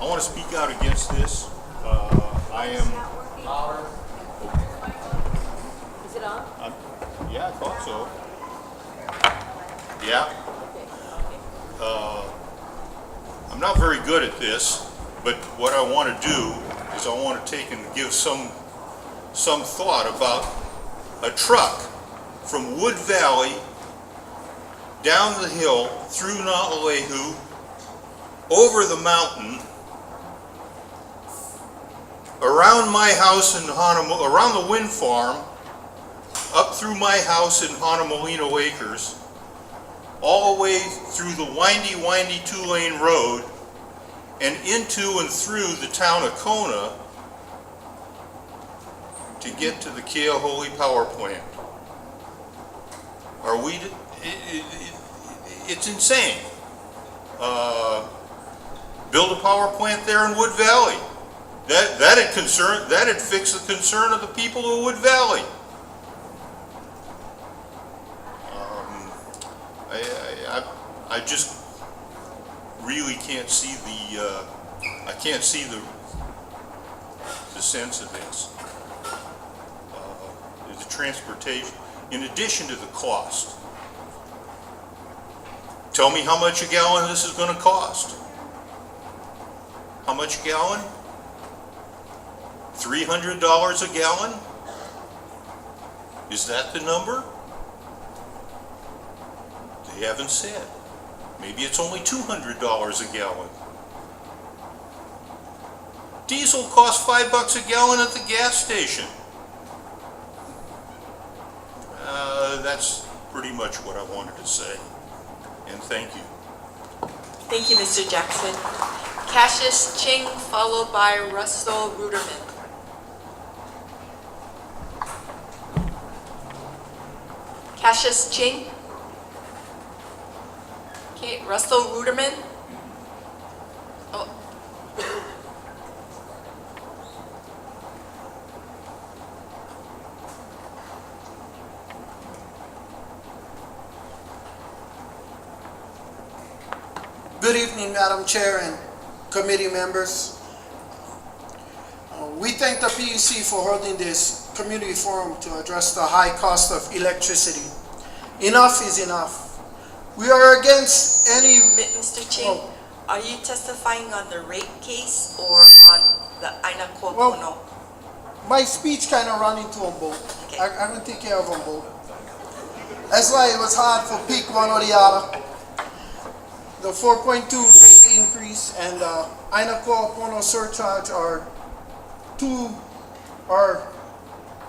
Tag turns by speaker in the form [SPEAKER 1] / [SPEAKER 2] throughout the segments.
[SPEAKER 1] I want to speak out against this. I am.
[SPEAKER 2] Is it on?
[SPEAKER 1] Yeah, I thought so. Yeah. I'm not very good at this, but what I want to do is I want to take and give some thought about a truck from Wood Valley down the hill through Naalehu over the mountain around my house in around the wind farm, up through my house in Honolulu Acres, all the way through the windy two-lane road and into and through the town of Kona to get to the Keauhou power plant. Are we? It's insane. Build a power plant there in Wood Valley. That'd fix the concern of the people of Wood Valley. I just really can't see the sense of this. The transportation, in addition to the cost. Tell me how much a gallon this is going to cost. How much a gallon? $300 a gallon? Is that the number? They haven't said. Maybe it's only $200 a gallon. Diesel costs $5 a gallon at the gas station. That's pretty much what I wanted to say. And thank you.
[SPEAKER 2] Thank you, Mr. Jackson. Cassius Ching, followed by Russell Ruderman. Cassius Ching. Okay, Russell Ruderman. Oh.
[SPEAKER 3] Good evening, Madam Chair and committee members. We thank the PUC for holding this community forum to address the high cost of electricity. Enough is enough. We are against any...
[SPEAKER 2] Mr. Ching, are you testifying on the rate case or on the Aina Koa Pono?
[SPEAKER 3] My speech kind of ran into them both.
[SPEAKER 2] Okay.
[SPEAKER 3] I will take care of them both. That's why it was hard for pick one or the other. The 4.2 rate increase and the Aina Koa Pono surcharge are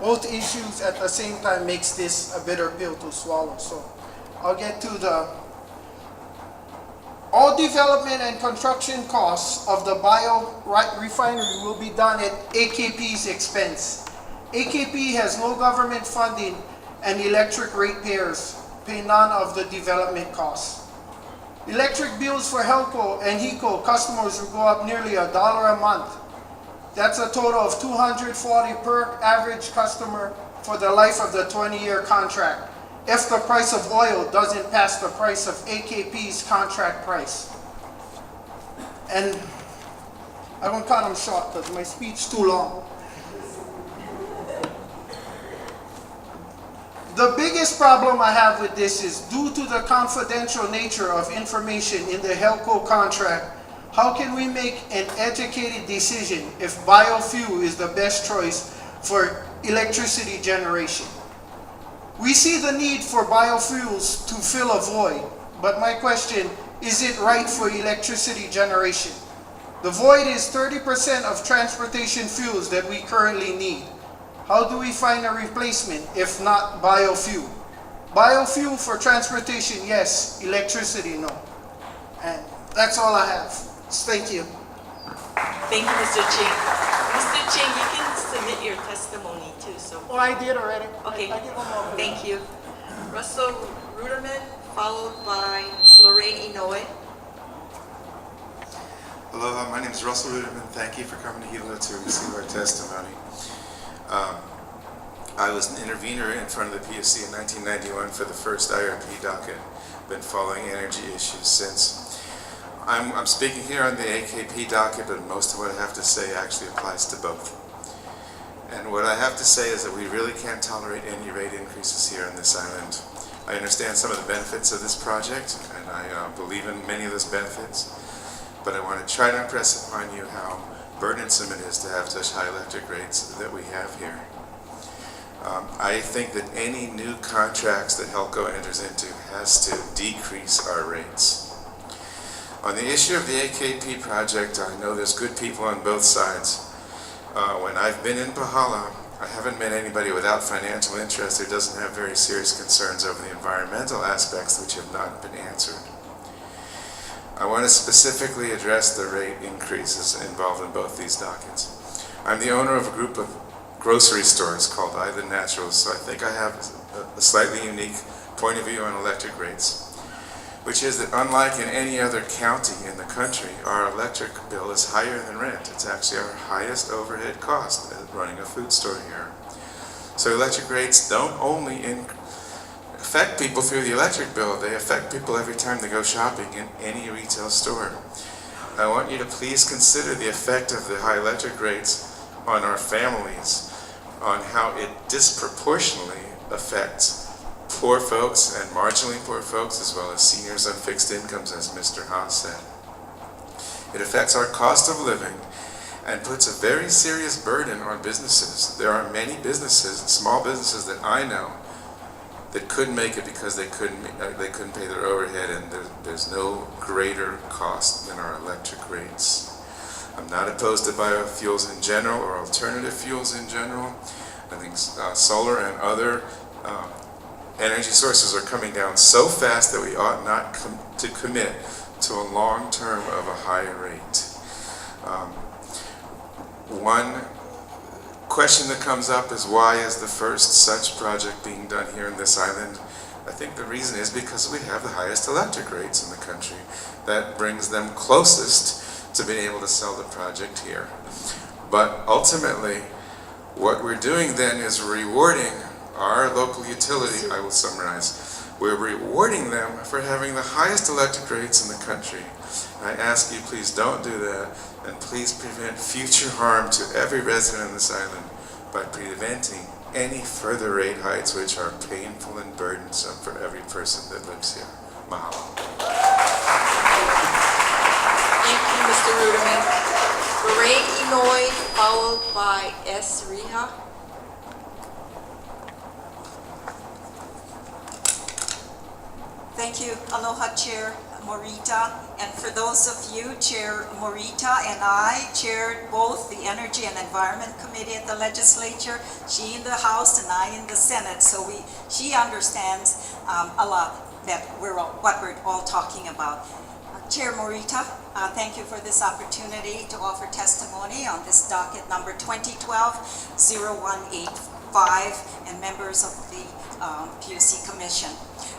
[SPEAKER 3] both issues at the same time makes this a bitter pill to swallow. So I'll get to all development and construction costs of the biorefinery will be done at AKP's expense. AKP has no government funding and electric ratepayers pay none of the development costs. Electric bills for HELCO and HECO customers will go up nearly $1 a month. That's a total of $240 per average customer for the life of the 20-year contract, if the price of oil doesn't pass the price of AKP's contract price. And I'm going to cut them short because my speech is too long. The biggest problem I have with this is due to the confidential nature of information in the HELCO contract. How can we make an educated decision if biofuel is the best choice for electricity generation? We see the need for biofuels to fill a void, but my question, is it right for electricity generation? The void is 30% of transportation fuels that we currently need. How do we find a replacement if not biofuel? Biofuel for transportation, yes. Electricity, no. And that's all I have. Thank you.
[SPEAKER 2] Thank you, Mr. Ching. Mr. Ching, you can submit your testimony too. So.
[SPEAKER 3] Oh, I did already.
[SPEAKER 2] Okay.
[SPEAKER 3] I did one more.
[SPEAKER 2] Thank you. Russell Ruderman, followed by Lorraine Inoue.
[SPEAKER 4] Aloha, my name is Russell Ruderman. Thank you for coming to Hilo to receive our testimony. I was an intervener in front of the PUC in 1991 for the first IRP docket. Been following energy issues since. I'm speaking here on the AKP docket, but most of what I have to say actually applies to both. And what I have to say is that we really can't tolerate any rate increases here on this island. I understand some of the benefits of this project, and I believe in many of those benefits, but I want to try to impress upon you how burdensome it is to have such high electric rates that we have here. I think that any new contracts that HELCO enters into has to decrease our rates. On the issue of the AKP project, I know there's good people on both sides. When I've been in Pahala, I haven't met anybody without financial interest who doesn't have very serious concerns over the environmental aspects which have not been answered. I want to specifically address the rate increases involved in both these dockets. I'm the owner of a group of grocery stores called Island Naturals, so I think I have a slightly unique point of view on electric rates, which is that unlike in any other county in the country, our electric bill is higher than rent. It's actually our highest overhead cost at running a food store here. So electric rates don't only affect people through the electric bill, they affect people every time they go shopping in any retail store. I want you to please consider the effect of the high electric rates on our families, on how it disproportionately affects poor folks and marginally poor folks, as well as seniors on fixed incomes, as Mr. Haas said. It affects our cost of living and puts a very serious burden on businesses. There are many businesses, small businesses that I know, that couldn't make it because they couldn't pay their overhead, and there's no greater cost than our electric rates. I'm not opposed to biofuels in general or alternative fuels in general. I think solar and other energy sources are coming down so fast that we ought not to commit to a long term of a higher rate. One question that comes up is, why is the first such project being done here in this island? I think the reason is because we have the highest electric rates in the country. That brings them closest to being able to sell the project here. But ultimately, what we're doing then is rewarding our local utility. I will summarize. We're rewarding them for having the highest electric rates in the country. I ask you, please don't do that, and please prevent future harm to every resident on this island by preventing any further rate hikes which are painful and burdensome for every person that lives here. Mahalo.
[SPEAKER 2] Thank you, Mr. Ruderman. Lorraine Inoy, followed by S. Riha.
[SPEAKER 5] Thank you. Aloha, Chair Morita. And for those of you, Chair Morita and I chaired both the Energy and Environment Committee at the Legislature, she in the House and I in the Senate, so she understands a lot that what we're all talking about. Chair Morita, thank you for this opportunity to offer testimony on this docket number 2012-0185 and members of the PUC Commission.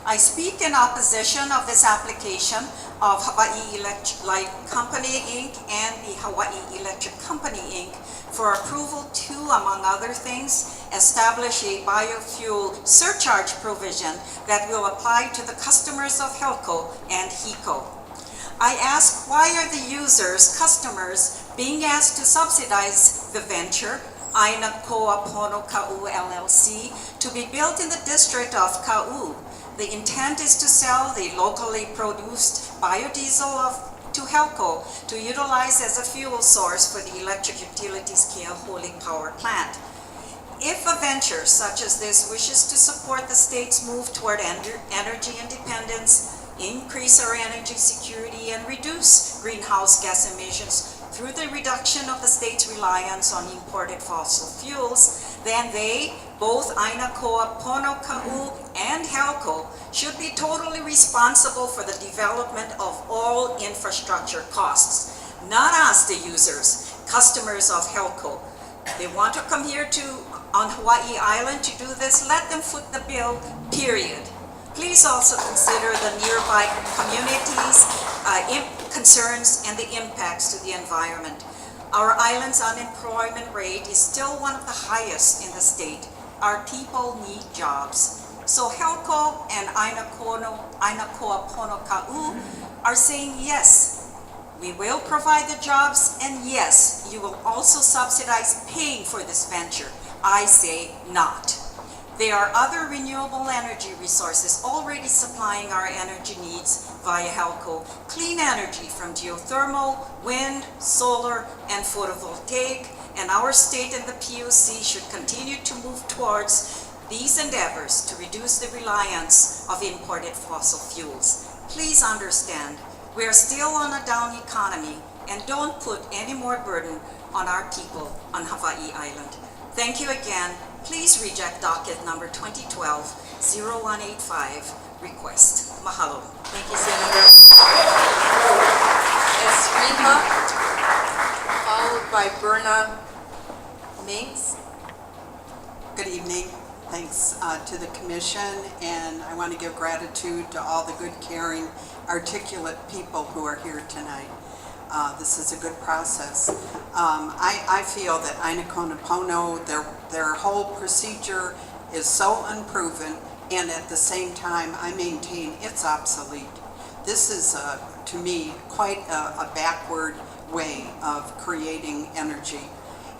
[SPEAKER 5] I speak in opposition of this application of Hawaii Electric Light Company, Inc. and the Hawaii Electric Company, Inc. for approval to, among other things, establish a biofuel surcharge provision that will apply to the customers of HELCO and HECO. I ask, why are the users, customers, being asked to subsidize the venture, Aina Koa Pono LLC, to be built in the district of Ka'u? The intent is to sell the locally produced biodiesel to HELCO to utilize as a fuel source for the electric utility scale Holy Power plant. If a venture such as this wishes to support the state's move toward energy independence, increase our energy security, and reduce greenhouse gas emissions through the reduction of the state's reliance on imported fossil fuels, then they, both Aina Koa Pono and HELCO, should be totally responsible for the development of all infrastructure costs. Not us, the users, customers of HELCO. They want to come here on Hawaii Island to do this, let them foot the bill, period. Please also consider the nearby communities' concerns and the impacts to the environment. Our island's unemployment rate is still one of the highest in the state. Our people need jobs. So HELCO and Aina Koa Pono are saying yes. We will provide the jobs, and yes, you will also subsidize paying for this venture. I say not. There are other renewable energy resources already supplying our energy needs via HELCO. Clean energy from geothermal, wind, solar, and photovoltaic, and our state and the PUC should continue to move towards these endeavors to reduce the reliance of imported fossil fuels. Please understand, we are still on a down economy, and don't put any more burden on our people on Hawaii Island. Thank you again. Please reject docket number 2012-0185 request. Mahalo.
[SPEAKER 2] Thank you, Senator. Esriha, followed by Berna Mings.
[SPEAKER 6] Good evening. Thanks to the commission, and I want to give gratitude to all the good, caring, articulate people who are here tonight. This is a good process. I feel that Aina Koa Pono, their whole procedure is so unproven, and at the same time, I maintain it's obsolete. This is, to me, quite a backward way of creating energy.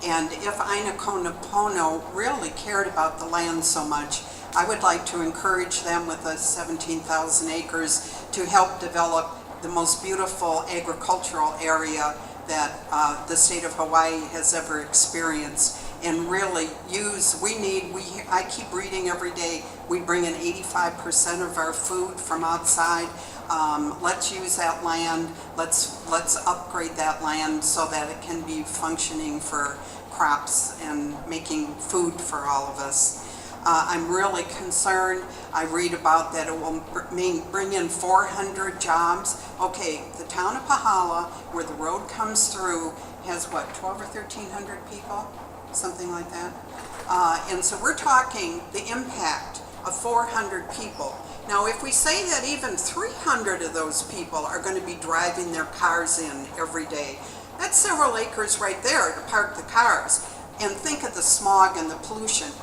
[SPEAKER 6] And if Aina Koa Pono really cared about the land so much, I would like to encourage them with the 17,000 acres to help develop the most beautiful agricultural area that the state of Hawaii has ever experienced, and really I keep reading every day, we bring in 85% of our food from outside. Let's use that land, let's upgrade that land so that it can be functioning for crops and making food for all of us. I'm really concerned. I read about that it will bring in 400 jobs. Okay, the town of Pahala, where the road comes through, has what, 12 or 1,300 people? Something like that. And so we're talking the impact of 400 people. Now, if we say that even 300 of those people are going to be driving their cars in every day, that's several acres right there to park the cars. And think of the smog and the pollution.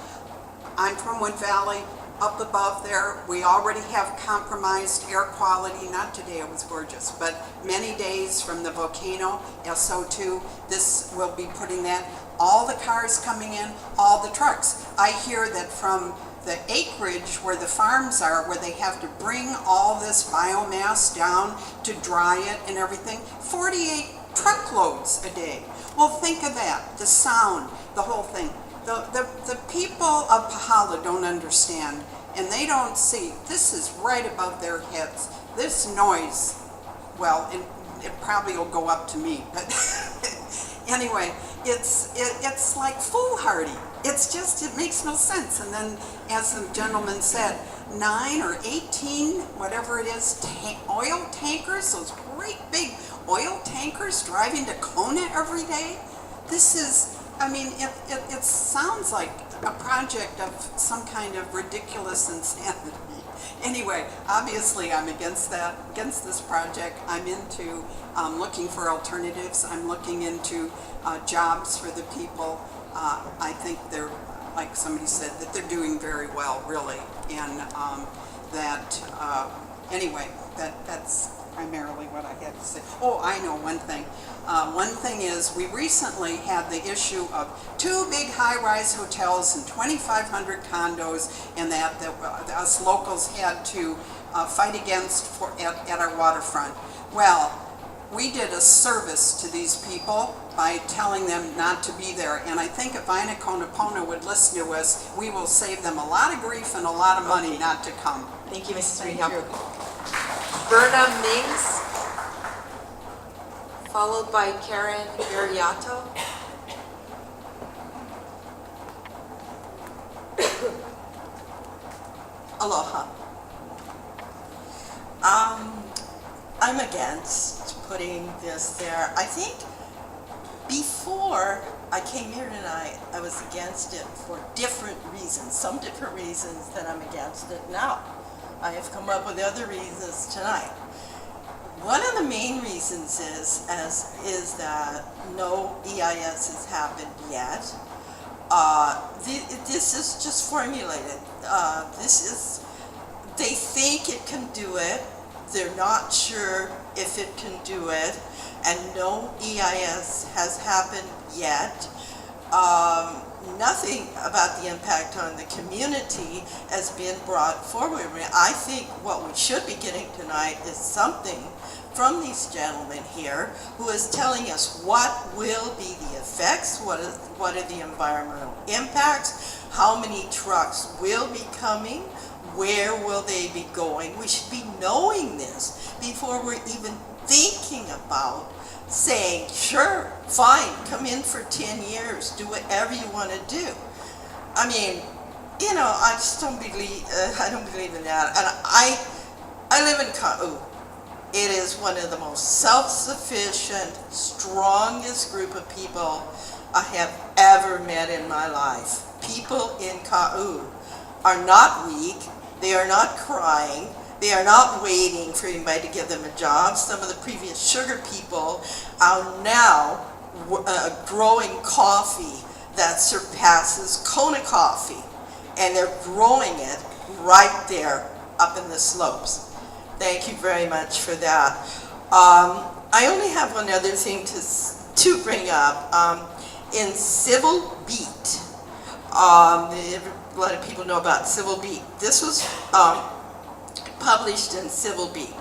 [SPEAKER 6] I'm from Wood Valley. Up above there, we already have compromised air quality. Not today, it was gorgeous, but many days from the volcano, SO2, this will be putting that. All the cars coming in, all the trucks. I hear that from the acreage where the farms are, where they have to bring all this biomass down to dry it and everything, 48 truckloads a day. Well, think of that, the sound, the whole thing. The people of Pahala don't understand, and they don't see, this is right above their heads. This noise, well, it probably will go up to me, but anyway, it's like foolhardy. It's just, it makes no sense. And then, as the gentleman said, 9 or 18, whatever it is, oil tankers, those great big oil tankers driving to Kona every day. This is, I mean, it sounds like a project of some kind of ridiculous insanity. Anyway, obviously I'm against this project. I'm into looking for alternatives. I'm looking into jobs for the people. I think they're, like somebody said, that they're doing very well, really. And anyway, that's primarily what I had to say. Oh, I know one thing. One thing is, we recently had the issue of 2 big high-rise hotels and 2,500 condos, and that us locals had to fight against at our waterfront. Well, we did a service to these people by telling them not to be there, and I think if Aina Koa Pono would listen to us, we will save them a lot of grief and a lot of money not to come.
[SPEAKER 2] Thank you, Mrs.
[SPEAKER 6] Thank
[SPEAKER 2] Rehab.
[SPEAKER 6] you.
[SPEAKER 2] Berna Mings, followed by Karen Veriato.
[SPEAKER 7] Aloha. I'm against putting this there. I think before I came here tonight, I was against it for different reasons, some different reasons that I'm against it now. I have come up with other reasons tonight. One of the main reasons is that no EIS has happened yet. This is just formulated. They think it can do it. They're not sure if it can do it. and no EIS has happened yet. Nothing about the impact on the community has been brought forward. I mean, I think what we should be getting tonight is something from these gentlemen here who is telling us what will be the effects, what are the environmental impacts, how many trucks will be coming, where will they be going. We should be knowing this before we're even thinking about saying, sure, fine, come in for 10 years, do whatever you want to do. I mean, you know, I just don't believe, I don't believe in that. And I live in Ka'u. It is one of the most self-sufficient, strongest group of people I have ever met in my life. People in Ka'u are not weak, they are not crying, they are not waiting for anybody to give them a job. Some of the previous sugar people are now growing coffee that surpasses Kona coffee. And they're growing it right there up in the slopes. Thank you very much for that. I only have one other thing to bring up. In Civil Beat, a lot of people know about Civil Beat. This was published in Civil Beat.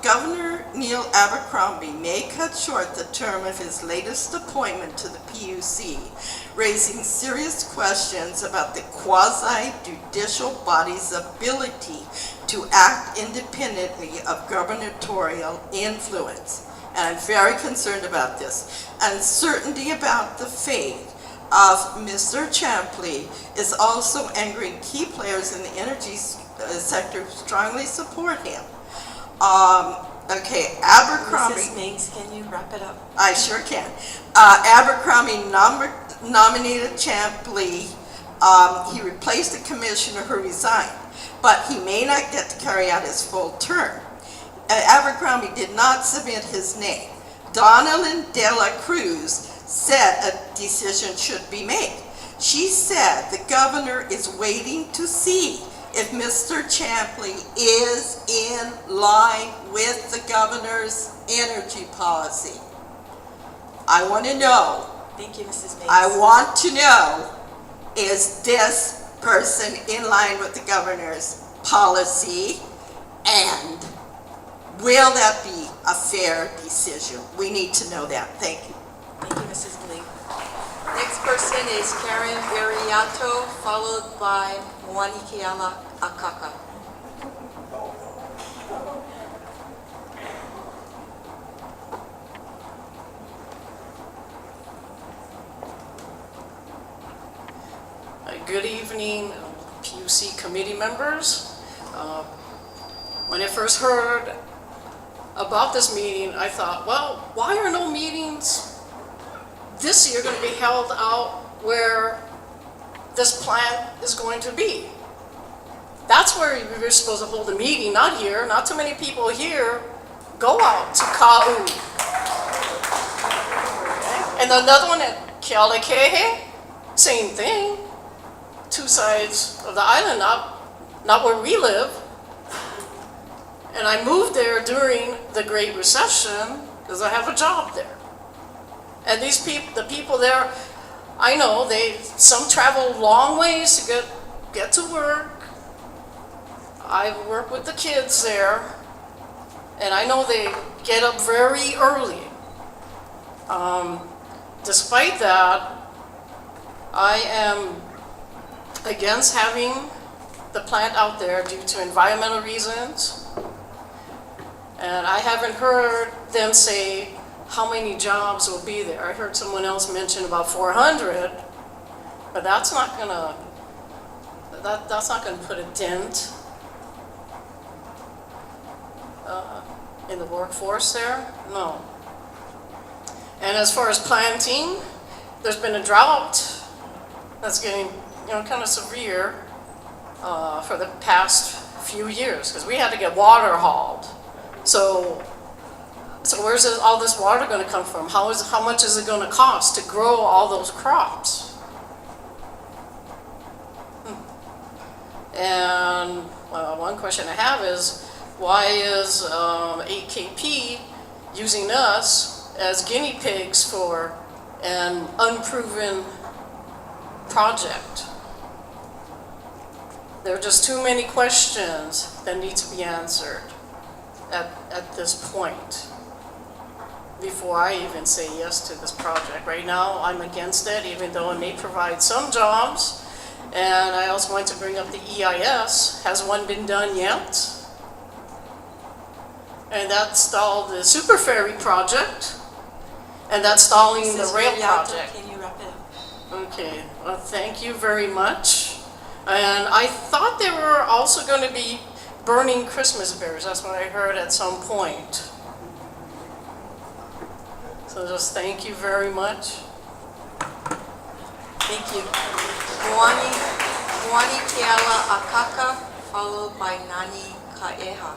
[SPEAKER 7] Governor Neil Abercrombie may cut short the term of his latest appointment to the PUC, raising serious questions about the quasi-judicial body's ability to act independently of gubernatorial influence. And I'm very concerned about this. Uncertainty about the fate of Mr. Champley is also angering key players in the energy sector who strongly support him. Okay, Abercrombie.
[SPEAKER 2] Mrs. Mings, can you wrap it up?
[SPEAKER 7] I sure can. Abercrombie nominated Champley. He replaced the commissioner who resigned, but he may not get to carry out his full term. Abercrombie did not submit his name. Donalyn De La Cruz said a decision should be made. She said the governor is waiting to see if Mr. Champley is in line with the governor's energy policy. I want to know.
[SPEAKER 2] Thank you, Mrs. Mings.
[SPEAKER 7] I want to know, is this person in line with the governor's policy, and will that be a fair decision? We need to know that. Thank you.
[SPEAKER 2] Thank you, Mrs. Mling. Next person is Karen Ariato, followed by Moanikiala Akaka.
[SPEAKER 8] Good evening, PUC committee members. When I first heard about this meeting, I thought, well, why are no meetings this year going to be held out where this plant is going to be? That's where we were supposed to hold a meeting, not here. Not too many people here go out to Ka'u. Okay. And another one at Kealakahe, same thing. Two sides of the island, not where we live. And I moved there during the Great Recession because I have a job there. And these people, the people there, I know some travel long ways to get to work. I work with the kids there, and I know they get up very early. Despite that, I am against having the plant out there due to environmental reasons. And I haven't heard them say how many jobs will be there. I heard someone else mention about 400, but that's not gonna put a dent in the workforce there. No. And as far as planting, there's been a drought that's getting kind of severe for the past few years because we had to get water hauled. So where's all this water going to come from? How much is it going to cost to grow all those crops? And one question I have is, why is AKP using us as guinea pigs for an unproven project. There are just too many questions that need to be answered at this point before I even say yes to this project. Right now, I'm against it, even though it may provide some jobs. And I also want to bring up the EIS. Has one been done yet? And that stalled the super ferry project. And that's stalling the
[SPEAKER 2] Mrs.
[SPEAKER 8] rail
[SPEAKER 2] Viriato,
[SPEAKER 8] project.
[SPEAKER 2] can you wrap it up?
[SPEAKER 8] Okay, well, thank you very much. And I thought they were also going to be burning Christmas berries. That's what I heard at some point. So just thank you very much.
[SPEAKER 2] Thank you. Moani Keala Akaka, followed by Nani Kaeha.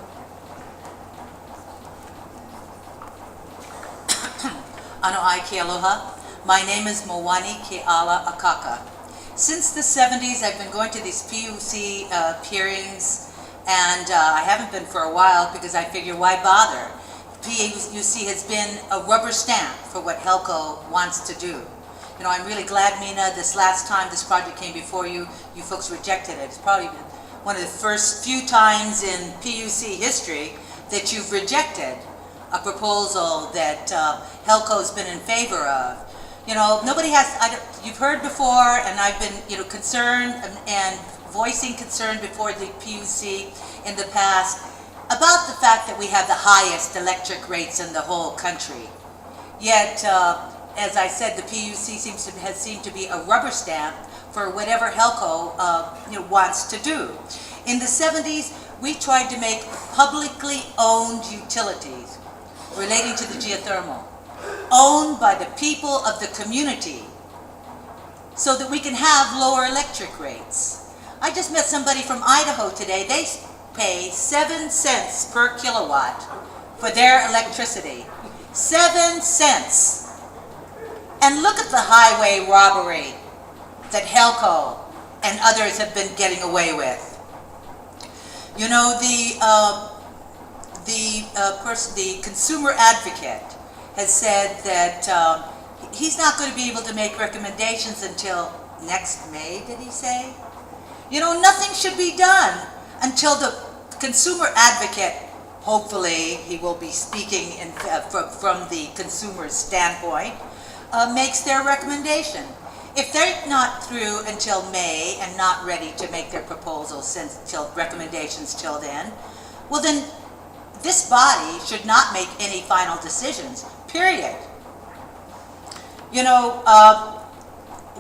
[SPEAKER 9] Ano ai ke aloha. My name is Moani Keala Akaka. Since the 70s, I've been going to these PUC hearings, and I haven't been for a while because I figure why bother? PUC has been a rubber stamp for what HELCO wants to do. You know, I'm really glad, Mina, this last time this project came before you, you folks rejected it. It's probably been one of the first few times in PUC history that you've rejected a proposal that HELCO's been in favor of. You know, nobody has, you've heard before, and I've been, you know, concerned and voicing concern before the PUC in the past about the fact that we have the highest electric rates in the whole country. Yet, as I said, the PUC has seemed to be a rubber stamp for whatever HELCO you know, wants to do. In the 70s, we tried to make publicly owned utilities relating to the geothermal, owned by the people of the community, so that we can have lower electric rates. I just met somebody from Idaho today. They pay 7 cents per kilowatt for their electricity. 7 cents. And look at the highway robbery that HELCO and others have been getting away with. You know, the consumer advocate has said that he's not going to be able to make recommendations until next May, did he say? You know, nothing should be done until the consumer advocate, hopefully he will be speaking from the consumer's standpoint, makes their recommendation. If they're not through until May and not ready to make their proposals recommendations till then, well then this body should not make any final decisions, period. You know,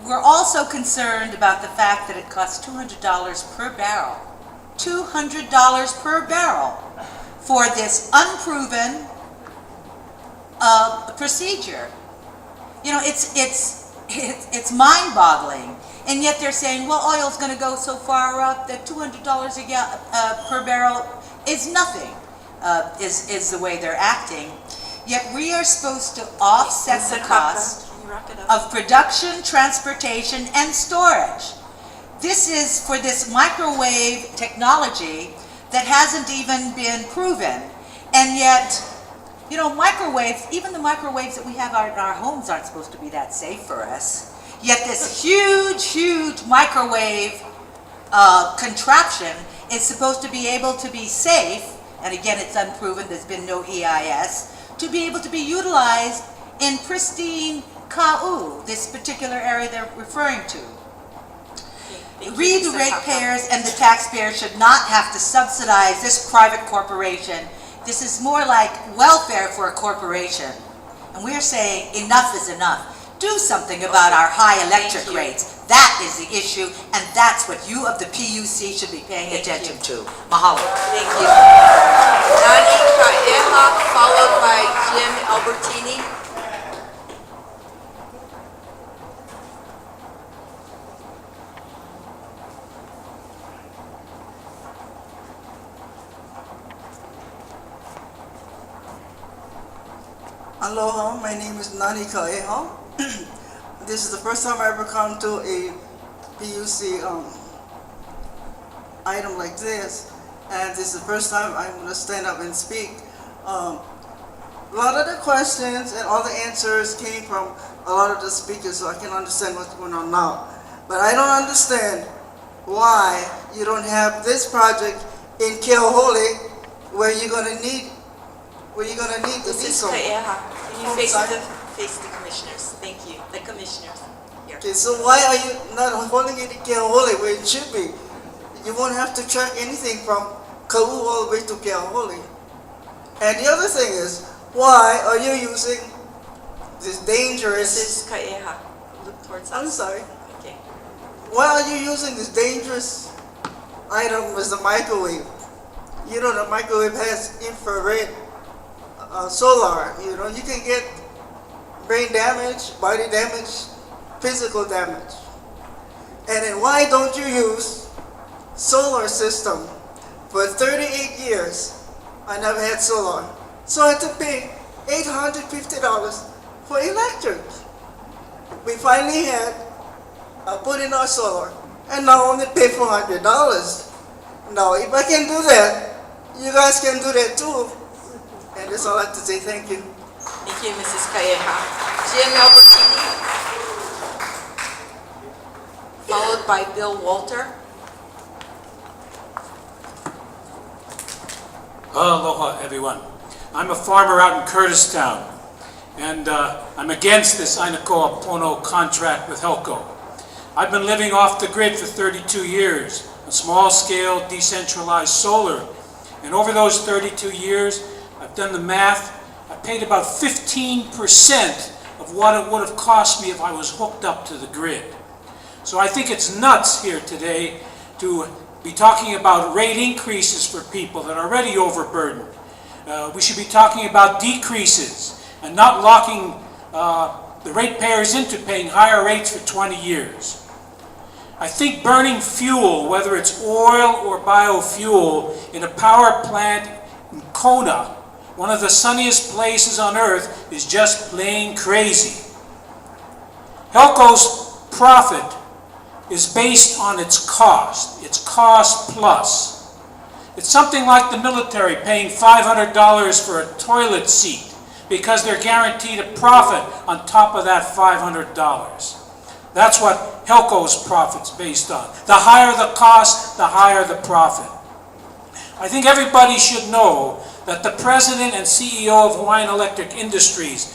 [SPEAKER 9] we're also concerned about the fact that it costs $200 per barrel. $200 per barrel for this unproven procedure. You know, it's mind-boggling, and yet they're saying, well, oil's going to go so far up that $200 per barrel is nothing. Is the way they're acting. Yet we are supposed to offset the cost of production, transportation, and storage. This is for this microwave technology that hasn't even been proven. And yet, you know, microwaves, even the microwaves that we have in our homes aren't supposed to be that safe for us. Yet this huge, huge microwave contraption is supposed to be able to be safe, and again, it's unproven, there's been no EIS, to be able to be utilized in pristine Ka'u, this particular area they're referring to. We, the ratepayers and the taxpayers, should not have to subsidize this private corporation. This is more like welfare for a corporation. And we're saying enough is enough. Do something about our high electric rates. That is the issue, and that's what you of the PUC should be paying attention to. Mahalo.
[SPEAKER 2] Thank you. Nani Kaeha, followed by Jim Albertini.
[SPEAKER 10] Aloha, my name is Nani Kaeha. This is the first time I ever come to a PUC item like this, and this is the first time I'm going to stand up and speak. a lot of the questions and all the answers came from a lot of the speakers, so I can understand what's going on now. But I don't understand why you don't have this project in Keohole where you're gonna need the
[SPEAKER 2] Mrs.
[SPEAKER 10] diesel.
[SPEAKER 2] Kaeha, can you
[SPEAKER 10] Oh,
[SPEAKER 2] face
[SPEAKER 10] sorry.
[SPEAKER 2] the commissioners? Thank you. The commissioners here.
[SPEAKER 10] Okay, so why are you not holding it in Keohole where it should be? You won't have to track anything from Kau all the way to Keohole. And the other thing is, why are you using this dangerous...
[SPEAKER 2] Mrs. Kaeha, look towards
[SPEAKER 10] I'm
[SPEAKER 2] us.
[SPEAKER 10] sorry.
[SPEAKER 2] Okay.
[SPEAKER 10] Why are you using this dangerous item as the microwave? You know, the microwave has infrared solar. You know, you can get brain damage, body damage, physical damage. And then why don't you use solar system? For 38 years, I never had solar. So I had to pay $850 for electric. We finally had put in our solar, and now only pay $400. Now, if I can do that, you guys can do that too. And that's all I have to say. Thank you.
[SPEAKER 2] Thank you, Mrs. Kaeha. Jim Albertini, followed by Bill Walter.
[SPEAKER 11] Aloha, everyone. I'm a farmer out in Curtistown, and I'm against this Aina Koa Pono contract with HELCO. I've been living off the grid for 32 years, a small-scale, decentralized solar. And over those 32 years, I've done the math. I paid about 15% of what it would have cost me if I was hooked up to the grid. So I think it's nuts here today to be talking about rate increases for people that are already overburdened. We should be talking about decreases and not locking the ratepayers into paying higher rates for 20 years. I think burning fuel, whether it's oil or biofuel, in a power plant in Kona, one of the sunniest places on earth, is just plain crazy. HELCO's profit is based on its cost. It's cost plus. It's something like the military paying $500 for a toilet seat because they're guaranteed a profit on top of that $500. That's what HELCO's profit's based on. The higher the cost, the higher the profit. I think everybody should know that the president and CEO of Hawaiian Electric Industries,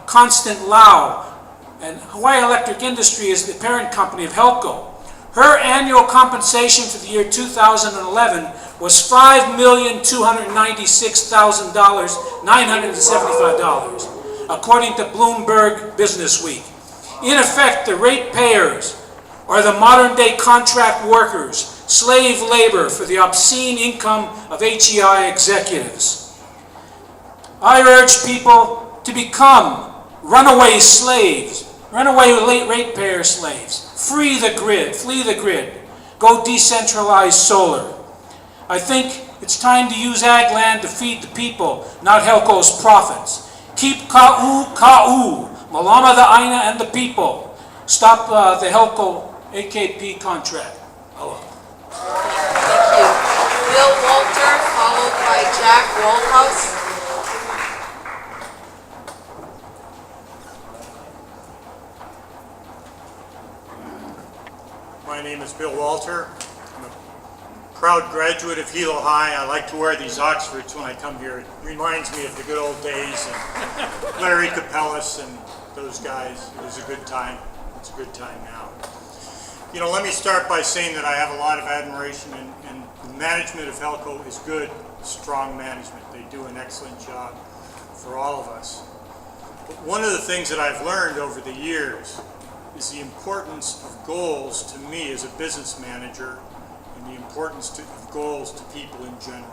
[SPEAKER 11] Constant Lau, and Hawaii Electric Industry is the parent company of HELCO. Her annual compensation for the year 2011 was $5,296,975, according to Bloomberg Businessweek. In effect, the ratepayers are the modern-day contract workers, slave labor for the obscene income of HEI executives. I urge people to become runaway slaves, runaway ratepayer slaves. Free the grid, flee the grid. Go decentralize solar. I think it's time to use ag land to feed the people, not HELCO's profits. Keep ka'u, malama the Aina and the people. Stop the HELCO AKP contract. Aloha.
[SPEAKER 2] Thank you. Bill Walter, followed by Jack Waldhaus.
[SPEAKER 12] My name is Bill Walter. I'm a proud graduate of Hilo High. I like to wear these Oxfords when I come here. It reminds me of the good old days and Larry Capellas and those guys. It was a good time. It's a good time now. You know, let me start by saying that I have a lot of admiration and the management of HELCO is good, strong management. They do an excellent job for all of us. But one of the things that I've learned over the years is the importance of goals to me as a business manager and the importance of goals to people in general.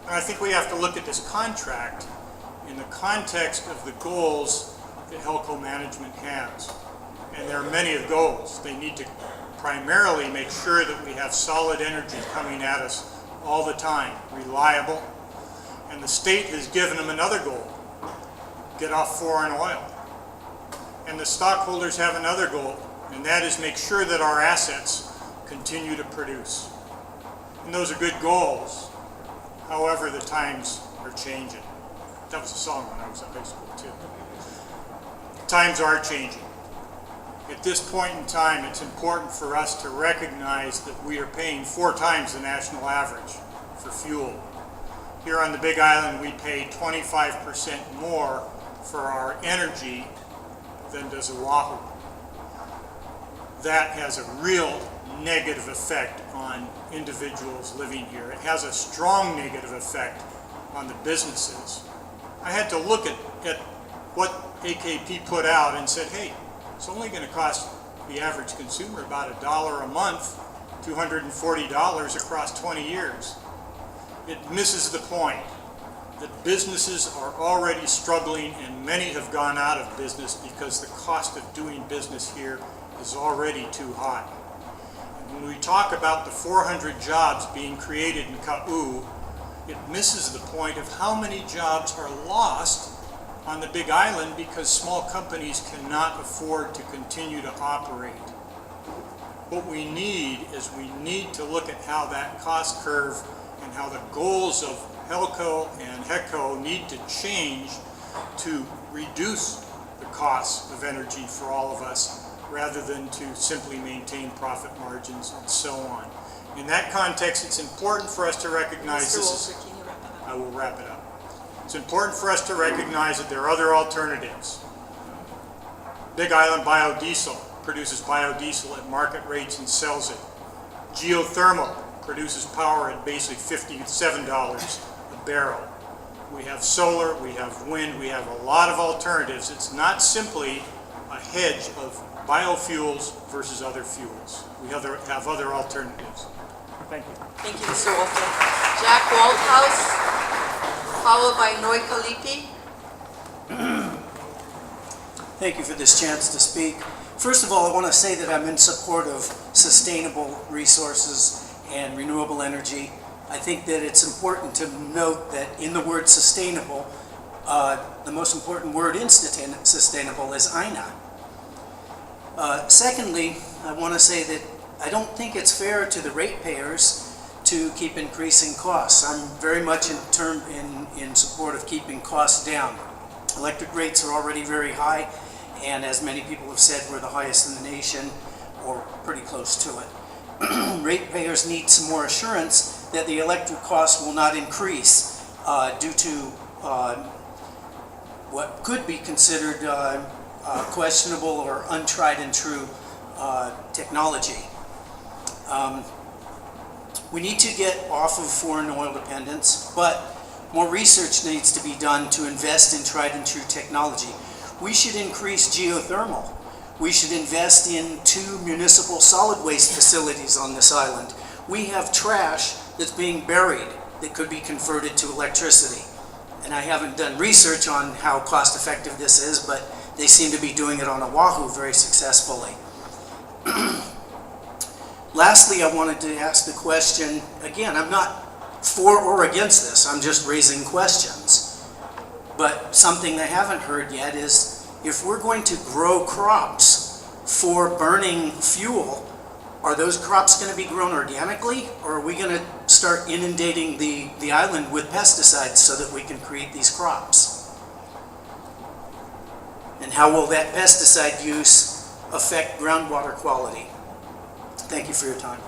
[SPEAKER 12] And I think we have to look at this contract in the context of the goals that HELCO management has. And there are many of goals. They need to primarily make sure that we have solid energy coming at us all the time, reliable. And the state has given them another goal, get off foreign oil. And the stockholders have another goal, and that is make sure that our assets continue to produce. And those are good goals. However, the times are changing. That was a song when I was in high school too. Times are changing. At this point in time, it's important for us to recognize that we are paying 4 times the national average for fuel. Here on the Big Island, we pay 25% more for our energy than does Oahu. That has a real negative effect on individuals living here. It has a strong negative effect on the businesses. I had to look at what AKP put out and said, hey, it's only going to cost the average consumer about $1 a month, $240 across 20 years. It misses the point that businesses are already struggling, and many have gone out of business because the cost of doing business here is already too high. And when we talk about the 400 jobs being created in Ka'u, it misses the point of how many jobs are lost on the Big Island because small companies cannot afford to continue to operate. What we need is we need to look at how that cost curve and how the goals of HELCO and HECO need to change to reduce the costs of energy for all of us rather than to simply maintain profit margins and so on. In that context, it's important for us to recognize
[SPEAKER 2] Mr.
[SPEAKER 12] this is,
[SPEAKER 2] Walter, can you wrap it up?
[SPEAKER 12] I will wrap it up. It's important for us to recognize that there are other alternatives. Big Island Biodiesel produces biodiesel at market rates and sells it. Geothermal produces power at basically $57 a barrel. We have solar, we have wind, we have a lot of alternatives. It's not simply a hedge of biofuels versus other fuels. We have other alternatives. Thank you.
[SPEAKER 2] Thank you, Mr. Walter. Jack Waldhouse, followed by Noi Kalipi.
[SPEAKER 13] Thank you for this chance to speak. First of all, I want to say that I'm in support of sustainable resources and renewable energy. I think that it's important to note that in the word sustainable, the most important word in sustainable is Aina. Secondly, I want to say that I don't think it's fair to the ratepayers to keep increasing costs. I'm very much in support of keeping costs down. Electric rates are already very high, and as many people have said, we're the highest in the nation, or pretty close to it. Ratepayers need some more assurance that the electric costs will not increase due to what could be considered questionable or untried and true technology. We need to get off of foreign oil dependence, but more research needs to be done to invest in tried and true technology. We should increase geothermal. We should invest in 2 municipal solid waste facilities on this island. We have trash that's being buried that could be converted to electricity. And I haven't done research on how cost effective this is, but they seem to be doing it on Oahu very successfully. Lastly, I wanted to ask the question, again, I'm not for or against this, I'm just raising questions. But something I haven't heard yet is, if we're going to grow crops for burning fuel, are those crops going to be grown organically, or are we going to start inundating the island with pesticides so that we can create these crops? And how will that pesticide use affect groundwater quality? Thank you for your time.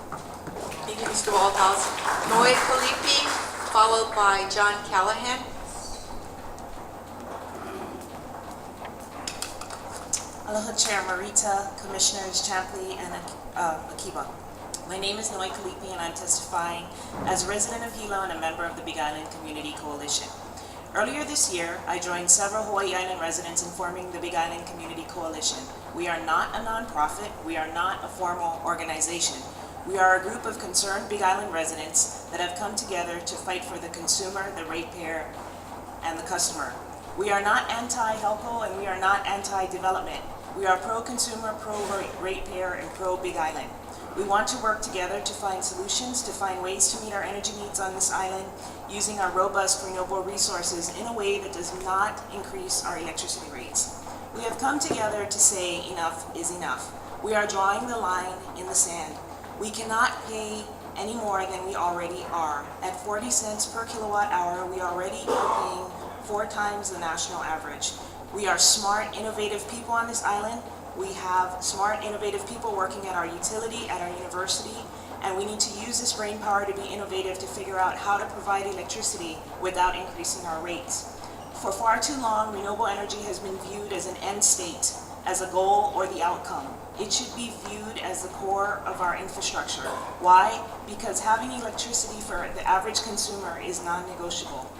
[SPEAKER 2] Thank you, Mr. Waldhouse. Noi Kalipi, followed by John Callahan.
[SPEAKER 14] Aloha Chair Marita, Commissioners Champley and Akiba. My name is Noi Kalipi and I'm testifying as a resident of Hilo and a member of the Big Island Community Coalition. Earlier this year, I joined several Hawaii Island residents in forming the Big Island Community Coalition. We are not a nonprofit, we are not a formal organization. We are a group of concerned Big Island residents that have come together to fight for the consumer, the ratepayer, and the customer. We are not anti-HELCO and we are not anti-development. We are pro-consumer, pro-ratepayer, and pro-Big Island. We want to work together to find solutions, to find ways to meet our energy needs on this island using our robust renewable resources in a way that does not increase our electricity rates. We have come together to say enough is enough. We are drawing the line in the sand. We cannot pay any more than we already are. At 40 cents per kilowatt hour, we already are paying 4 times the national average. We are smart, innovative people on this island. We have smart, innovative people working at our utility, at our university, and we need to use this brain power to be innovative to figure out how to provide electricity without increasing our rates. For far too long, renewable energy has been viewed as an end state, as a goal or the outcome. It should be viewed as the core of our infrastructure. Why? Because having electricity for the average consumer is non-negotiable.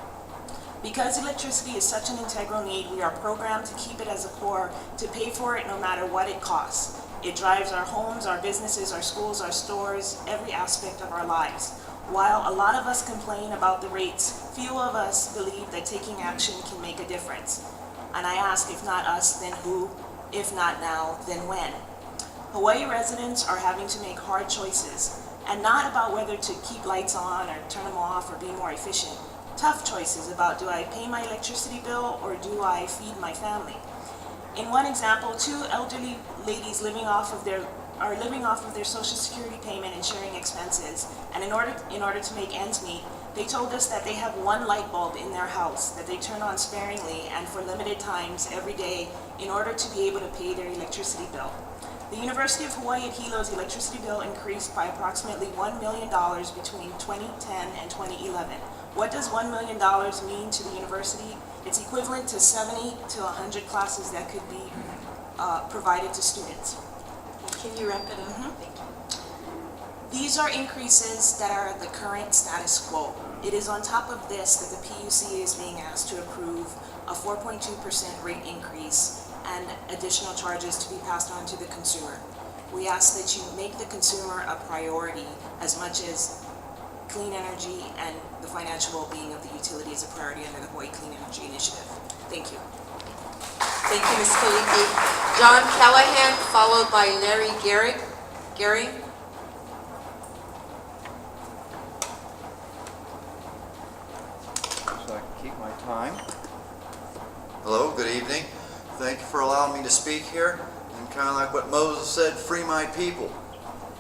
[SPEAKER 14] Because electricity is such an integral need, we are programmed to keep it as a core, to pay for it no matter what it costs. It drives our homes, our businesses, our schools, our stores, every aspect of our lives. While a lot of us complain about the rates, few of us believe that taking action can make a difference. And I ask, if not us, then who? If not now, then when? Hawaii residents are having to make hard choices, and not about whether to keep lights on or turn them off or be more efficient. Tough choices about, do I pay my electricity bill or do I feed my family? In one example, 2 elderly ladies are living off of their Social Security payment and sharing expenses, and in order to make ends meet, they told us that they have 1 light bulb in their house that they turn on sparingly and for limited times every day in order to be able to pay their electricity bill. The University of Hawaii at Hilo's electricity bill increased by approximately $1 million between 2010 and 2011. What does $1 million mean to the university? It's equivalent to 70 to 100 classes that could be provided to students.
[SPEAKER 2] Can you wrap it up? Thank you.
[SPEAKER 14] These are increases that are the current status quo. It is on top of this that the PUC is being asked to approve a 4.2% rate increase and additional charges to be passed on to the consumer. We ask that you make the consumer a priority as much as clean energy and the financial well-being of the utility is a priority under the Hawaii Clean Energy Initiative. Thank you.
[SPEAKER 2] Thank you, Ms. Kalihi. John Callahan, followed by Larry Gehring.
[SPEAKER 15] So I can keep my time. Hello, good evening. Thank you for allowing me to speak here. And kind of like what Moses said, free my people.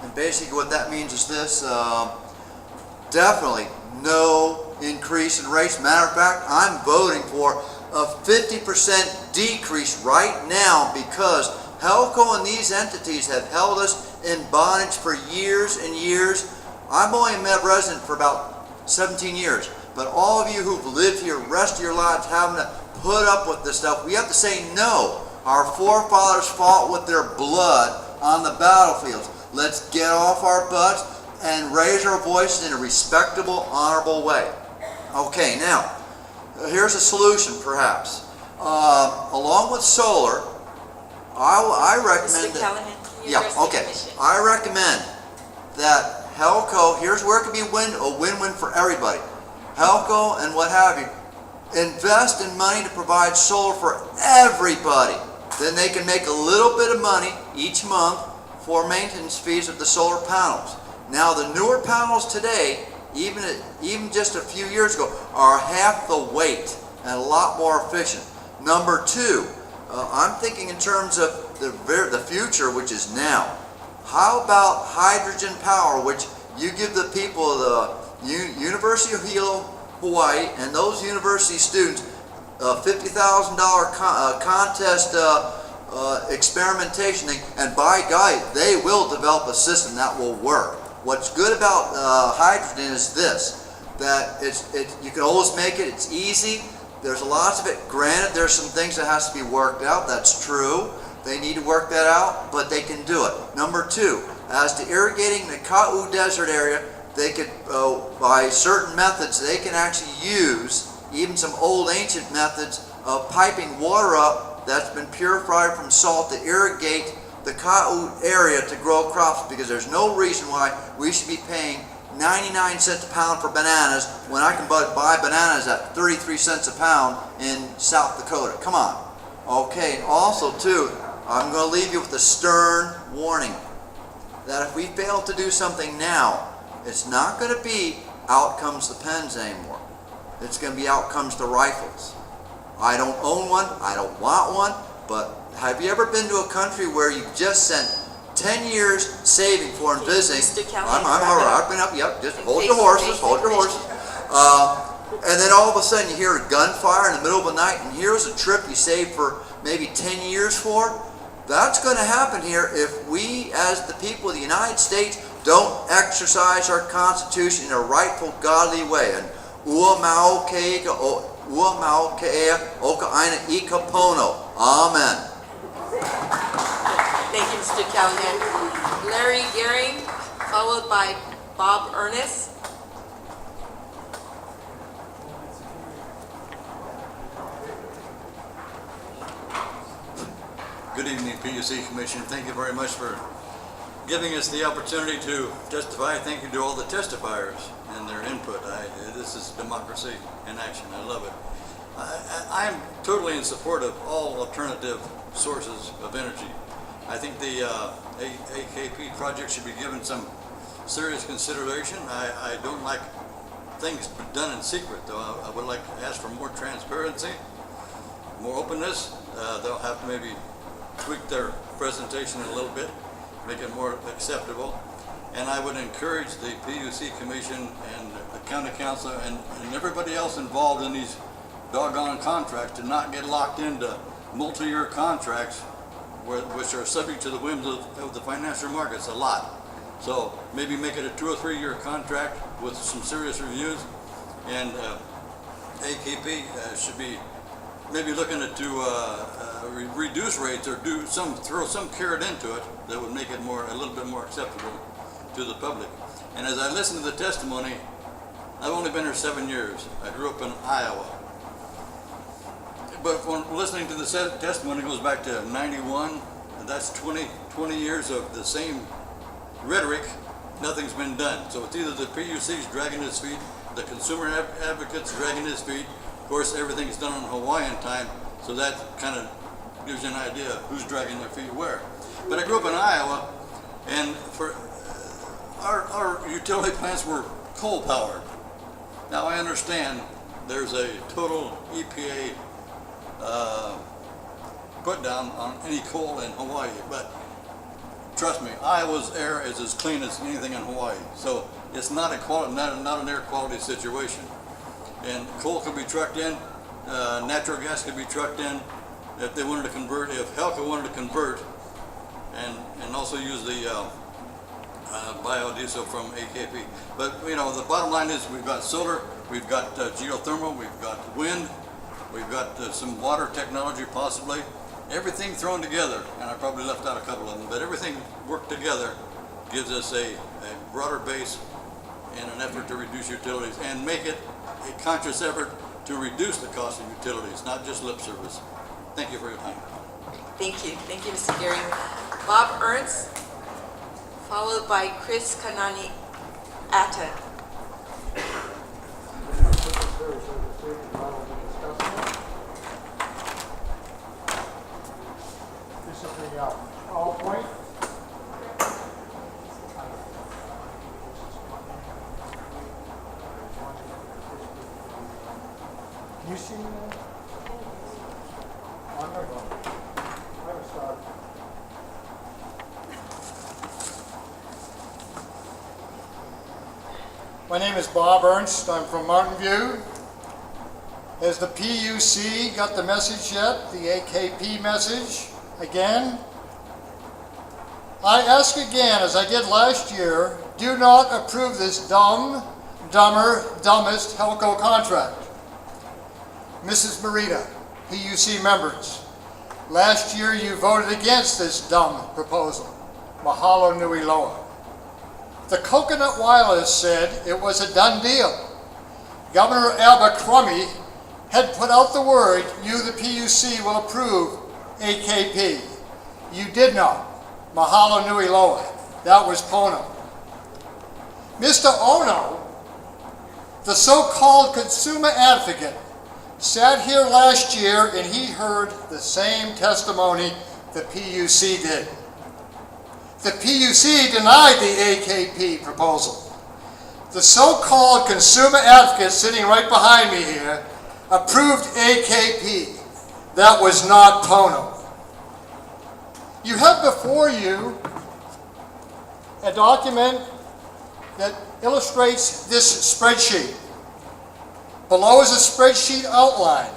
[SPEAKER 15] And basically what that means is this, definitely no increase in rates. Matter of fact, I'm voting for a 50% decrease right now because HELCO and these entities have held us in bondage for years and years. I'm only a Med resident for about 17 years, but all of you who've lived here the rest of your lives having to put up with this stuff, we have to say no. Our forefathers fought with their blood on the battlefields. Let's get off our butts and raise our voices in a respectable, honorable way. Okay, now, here's a solution perhaps. Along with solar, I recommend
[SPEAKER 2] Mr. Callahan, can you
[SPEAKER 15] yeah,
[SPEAKER 2] address the
[SPEAKER 15] okay.
[SPEAKER 2] commission?
[SPEAKER 15] I recommend that HELCO, here's where it can be a win-win for everybody. HELCO and what have you, invest in money to provide solar for everybody. Then they can make a little bit of money each month for maintenance fees of the solar panels. Now the newer panels today, even just a few years ago, are half the weight and a lot more efficient. Number 2, I'm thinking in terms of the future, which is now. How about hydrogen power, which you give the people of the University of Hilo, Hawaii, and those university students a $50,000 contest experimentation thing, and by God, they will develop a system that will work. What's good about hydrogen is this, that you can always make it, it's easy, there's lots of it. Granted, there's some things that has to be worked out, that's true. They need to work that out, but they can do it. Number 2, as to irrigating the Ka'u Desert area, they could, by certain methods, they can actually use even some old ancient methods of piping water up that's been purified from salt to irrigate the Ka'u area to grow crops, because there's no reason why we should be paying 99 cents a pound for bananas when I can buy bananas at 33 cents a pound in South Dakota. Come on. Okay, and also too, I'm going to leave you with a stern warning that if we fail to do something now, it's not going to be out comes the pens anymore. It's going to be out comes the rifles. I don't own one, I don't want one, but have you ever been to a country where you've just spent 10 years saving for and visiting?
[SPEAKER 2] Mr. Callahan,
[SPEAKER 15] I'm all right, I've been up, yep, just hold your horses, hold your horses. and then all of a sudden you hear a gunfire in the middle of the night, and here's a trip you saved for maybe 10 years for. That's going to happen here if we, as the people of the United States, don't exercise our Constitution in a rightful, godly way. And ua mau ke'e oka Aina Koa Pono. Amen.
[SPEAKER 2] Thank you, Mr. Callahan. Larry Gehring, followed by Bob Ernest.
[SPEAKER 16] Good evening, PUC Commission. Thank you very much for giving us the opportunity to testify. Thank you to all the testifiers and their input. This is democracy in action. I love it. I'm totally in support of all alternative sources of energy. I think the AKP project should be given some serious consideration. I don't like things done in secret, though. I would like to ask for more transparency, more openness. They'll have to maybe tweak their presentation a little bit, make it more acceptable. And I would encourage the PUC Commission and the County Council and everybody else involved in these doggone contracts to not get locked into multi-year contracts which are subject to the whims of the financial markets a lot. So maybe make it a 2 or 3 year contract with some serious reviews, and AKP should be maybe looking to reduce rates or throw some carrot into it that would make it a little bit more acceptable to the public. And as I listen to the testimony, I've only been here 7 years. I grew up in Iowa. But when listening to the testimony, it goes back to 91, and that's 20 years of the same rhetoric. Nothing's been done. So it's either the PUC's dragging its feet, the consumer advocate's dragging his feet. Of course, everything's done on Hawaiian time, so that kind of gives you an idea of who's dragging their feet where. But I grew up in Iowa, and for our utility plants were coal powered. Now I understand there's a total EPA put down on any coal in Hawaii, but trust me, Iowa's air is as clean as anything in Hawaii. So it's not not an air quality situation. And coal could be trucked in, natural gas could be trucked in if they wanted to convert, if HELCO wanted to convert and also use the biodiesel from AKP. But you know, the bottom line is we've got solar, we've got geothermal, we've got wind, we've got some water technology possibly. Everything thrown together, and I probably left out a couple of them, but everything worked together gives us a broader base in an effort to reduce utilities and make it a conscious effort to reduce the cost of utilities, not just lip service. Thank you for your time.
[SPEAKER 2] Thank you. Thank you, Mr. Gehring. Bob Ernst, followed by Chris Kanani Atta.
[SPEAKER 17] This is the PowerPoint. Can you see me now? Wonderful. I will start. My name is Bob Ernst. I'm from Mountain View. Has the PUC got the message yet? The AKP message? Again? I ask again, as I did last year, do not approve this dumbest HELCO contract. Mrs. Marita, PUC members, last year you voted against this dumb proposal. Mahalo nui loa. The Coconut Wireless said it was a done deal. Governor Abercrombie had put out the word, you, the PUC, will approve AKP. You did not. Mahalo nui loa. That was Pono. Mr. Ono, the so-called consumer advocate, sat here last year and he heard the same testimony the PUC did. The PUC denied the AKP proposal. The so-called consumer advocate sitting right behind me here approved AKP. That was not Pono. You have before you a document that illustrates this spreadsheet. Below is a spreadsheet outline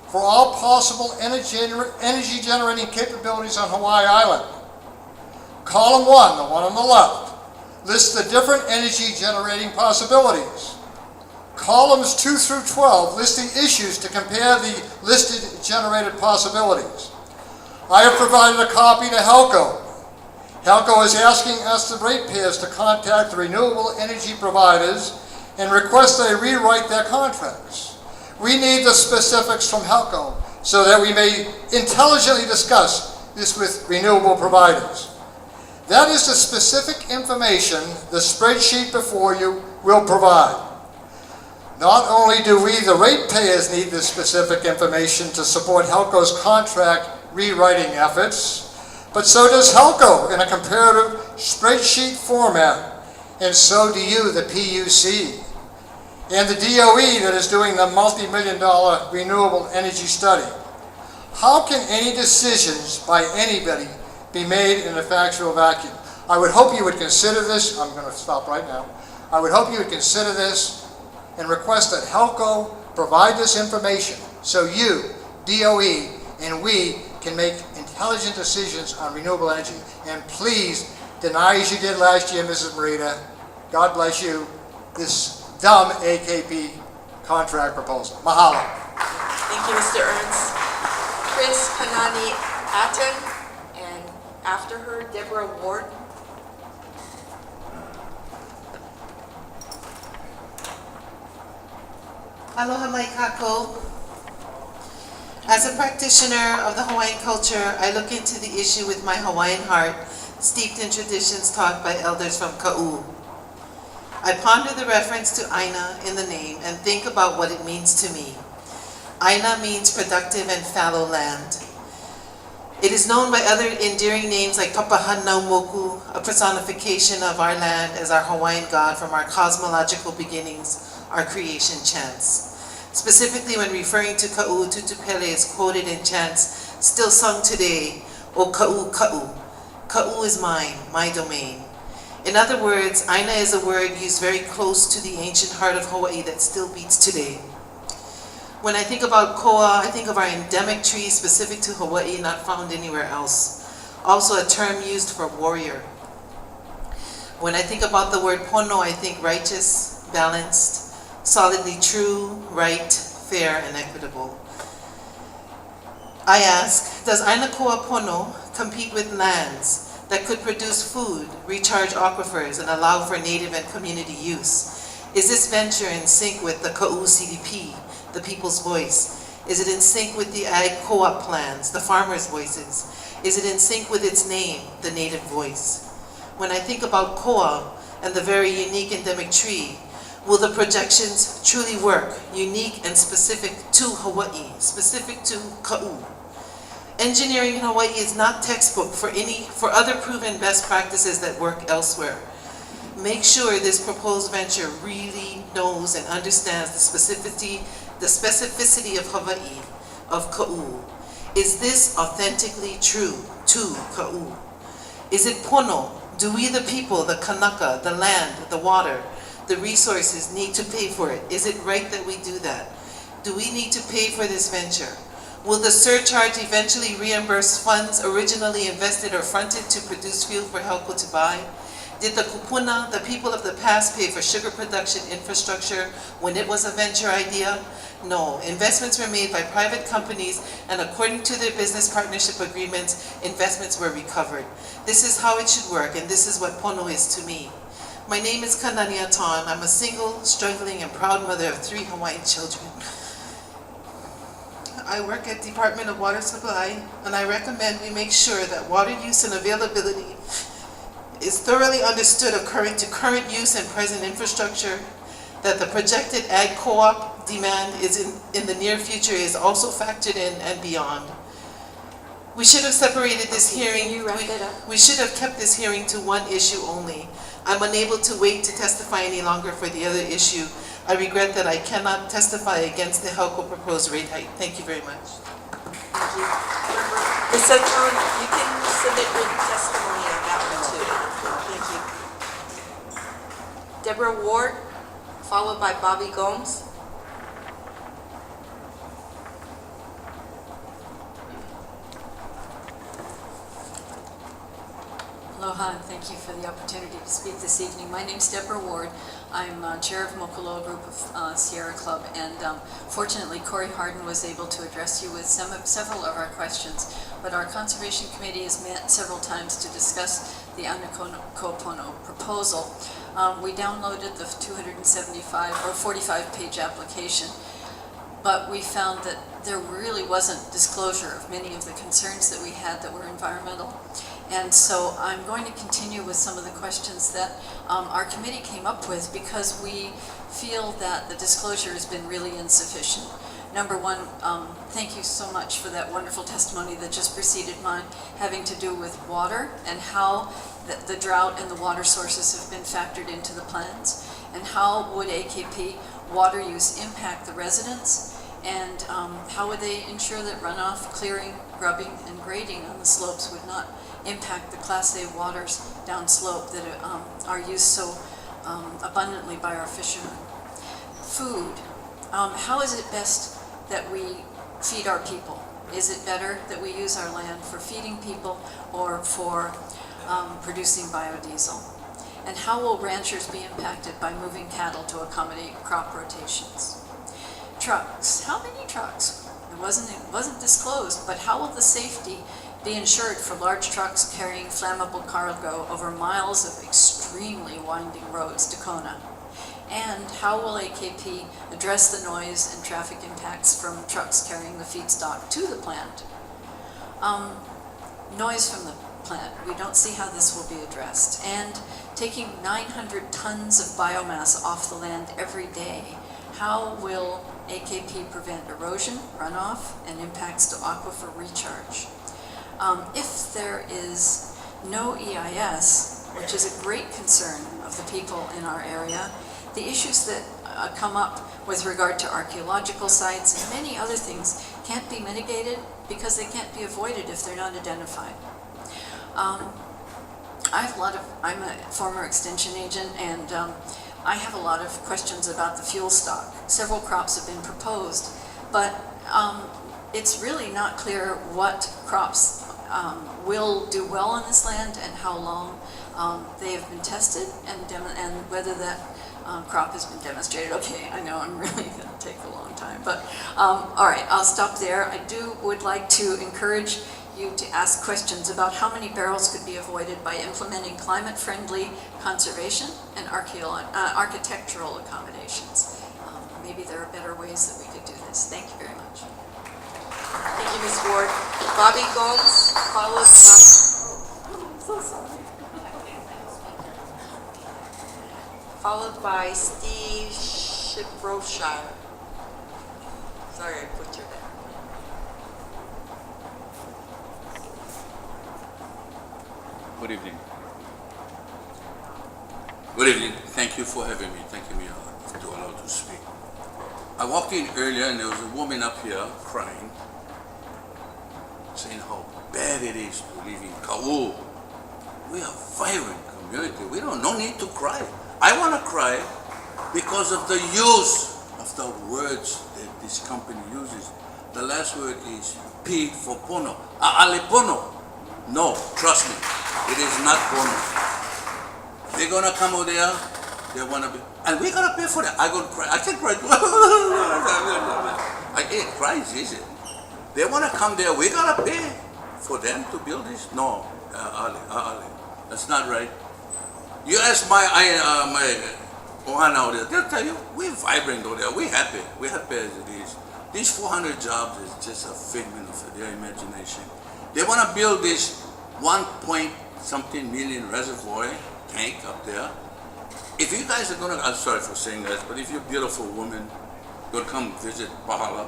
[SPEAKER 17] for all possible energy generating capabilities on Hawaii Island. Column 1, the one on the left, lists the different energy generating possibilities. Columns 2 through 12 list the issues to compare the listed generated possibilities. I have provided a copy to HELCO. HELCO is asking us, the ratepayers, to contact the renewable energy providers and request they rewrite their contracts. We need the specifics from HELCO so that we may intelligently discuss this with renewable providers. That is the specific information the spreadsheet before you will provide. Not only do we, the ratepayers, need this specific information to support HELCO's contract rewriting efforts, but so does HELCO in a comparative spreadsheet format, and so do you, the PUC, and the DOE that is doing the multi-million-dollar renewable energy study. How can any decisions by anybody be made in a factual vacuum? I would hope you would consider this. I'm going to stop right now. I would hope you would consider this and request that HELCO provide this information so you, DOE, and we can make intelligent decisions on renewable energy. And please, deny as you did last year, Mrs. Morita, God bless you, this dumb AKP contract proposal. Mahalo.
[SPEAKER 2] Thank you, Mr. Ernst. Chris Kanani Atten, and after her, Deborah Ward.
[SPEAKER 18] Aloha mai kako. As a practitioner of the Hawaiian culture, I look into the issue with my Hawaiian heart, steeped in traditions taught by elders from Ka'u. I ponder the reference to Aina in the name and think about what it means to me. Aina means productive and fallow land. It is known by other endearing names like Papahanaumoku, a personification of our land as our Hawaiian god from our cosmological beginnings, our creation chants. Specifically when referring to Ka'u, Tutupele is quoted in chants still sung today, O Ka'u Ka'u. Ka'u is mine, my domain. In other words, Aina is a word used very close to the ancient heart of Hawaii that still beats today. When I think about koa, I think of our endemic tree specific to Hawaii, not found anywhere else. Also a term used for warrior. When I think about the word pono, I think righteous, balanced, solidly true, right, fair, and equitable. I ask, does Aina Koa Pono compete with lands that could produce food, recharge aquifers, and allow for native and community use? Is this venture in sync with the Ka'u CDP, the people's voice? Is it in sync with the ag co-op plans, the farmers' voices? Is it in sync with its name, the native voice? When I think about koa and the very unique endemic tree, will the projections truly work, unique and specific to Hawaii, specific to Ka'u? Engineering in Hawaii is not textbook for other proven best practices that work elsewhere. Make sure this proposed venture really knows and understands the specificity of Hawaii, of Ka'u. Is this authentically true to Ka'u? Is it pono? Do we the people, the kanaka, the land, the water, the resources need to pay for it? Is it right that we do that? Do we need to pay for this venture? Will the surcharge eventually reimburse funds originally invested or fronted to produce fuel for HELCO to buy? Did the kupuna, the people of the past, pay for sugar production infrastructure when it was a venture idea? No, investments were made by private companies, and according to their business partnership agreements, investments were recovered. This is how it should work, and this is what pono is to me. My name is Kanani Aton. I'm a single, struggling, and proud mother of 3 Hawaiian children. I work at Department of Water Supply, and I recommend we make sure that water use and availability is thoroughly understood according to current use and present infrastructure, that the projected ag co-op demand is in the near future is also factored in and beyond. We should have separated this hearing. We should have kept this hearing to one issue only. I'm unable to wait to testify any longer for the other issue. I regret that I cannot testify against the HELCO proposed rate hike. Thank you very much.
[SPEAKER 2] Thank you. Ms. Aton, you can submit written testimony on that one too. Thank you. Deborah Ward, followed by Bobby Gomes.
[SPEAKER 19] Aloha, and thank you for the opportunity to speak this evening. My name's Deborah Ward. I'm chair of Mokoloa Group of Sierra Club, and fortunately Corey Harden was able to address you with several of our questions. But our Conservation Committee has met several times to discuss the Aina Koa Pono proposal. We downloaded the 275 or 45-page application, but we found that there really wasn't disclosure of many of the concerns that we had that were environmental. And so I'm going to continue with some of the questions that our committee came up with, because we feel that the disclosure has been really insufficient. Number one, thank you so much for that wonderful testimony that just preceded mine, having to do with water and how the drought and the water sources have been factored into the plans, and how would AKP water use impact the residents, and how would they ensure that runoff, clearing, grubbing, and grading on the slopes would not impact the Class A waters downslope that are used so abundantly by our fishermen. Food. How is it best that we feed our people? Is it better that we use our land for feeding people or for producing biodiesel? And how will ranchers be impacted by moving cattle to accommodate crop rotations? Trucks. How many trucks? It wasn't disclosed, but how will the safety be ensured for large trucks carrying flammable cargo over miles of extremely winding roads to Kona? And how will AKP address the noise and traffic impacts from trucks carrying the feedstock to the plant? Noise from the plant, we don't see how this will be addressed. And taking 900 tons of biomass off the land every day, how will AKP prevent erosion, runoff, and impacts to aquifer recharge? If there is no EIS, which is a great concern of the people in our area, the issues that come up with regard to archaeological sites and many other things can't be mitigated because they can't be avoided if they're not identified. I'm a former extension agent, and I have a lot of questions about the fuel stock. Several crops have been proposed, but it's really not clear what crops will do well on this land and how long they have been tested, and whether that crop has been demonstrated. Okay, I know I'm really going to take a long time, but all right, I'll stop there. I would like to encourage you to ask questions about how many barrels could be avoided by implementing climate-friendly conservation and architectural accommodations. Maybe there are better ways that we could do this. Thank you very much.
[SPEAKER 2] Thank you, Ms. Ward. Bobby Gomes, followed by Steve Shiproshire. Sorry, I butchered that.
[SPEAKER 20] Good evening. Good evening. Thank you for having me. Thank you to allow to speak. I walked in earlier and there was a woman up here crying, saying how bad it is to live in Kau. We are a vibrant community. We don't no need to cry. I want to cry because of the use of the words that this company uses. The last word is P for pono. A'ale pono. No, trust me, it is not pono. They're gonna come over there, they wanna be, and we're gonna pay for that. I'm gonna cry. I can't cry. I can't cry, is it? They wanna come there, we gotta pay for them to build this? No, Ale. That's not right. You ask my Ohana over there, they'll tell you, we're vibrant over there, we're happy as it is. These 400 jobs is just a figment of their imagination. They want to build this 1-point-something million reservoir tank up there. If you guys are going to, I'm sorry for saying that, but if you're a beautiful woman, you'll come visit Pahala,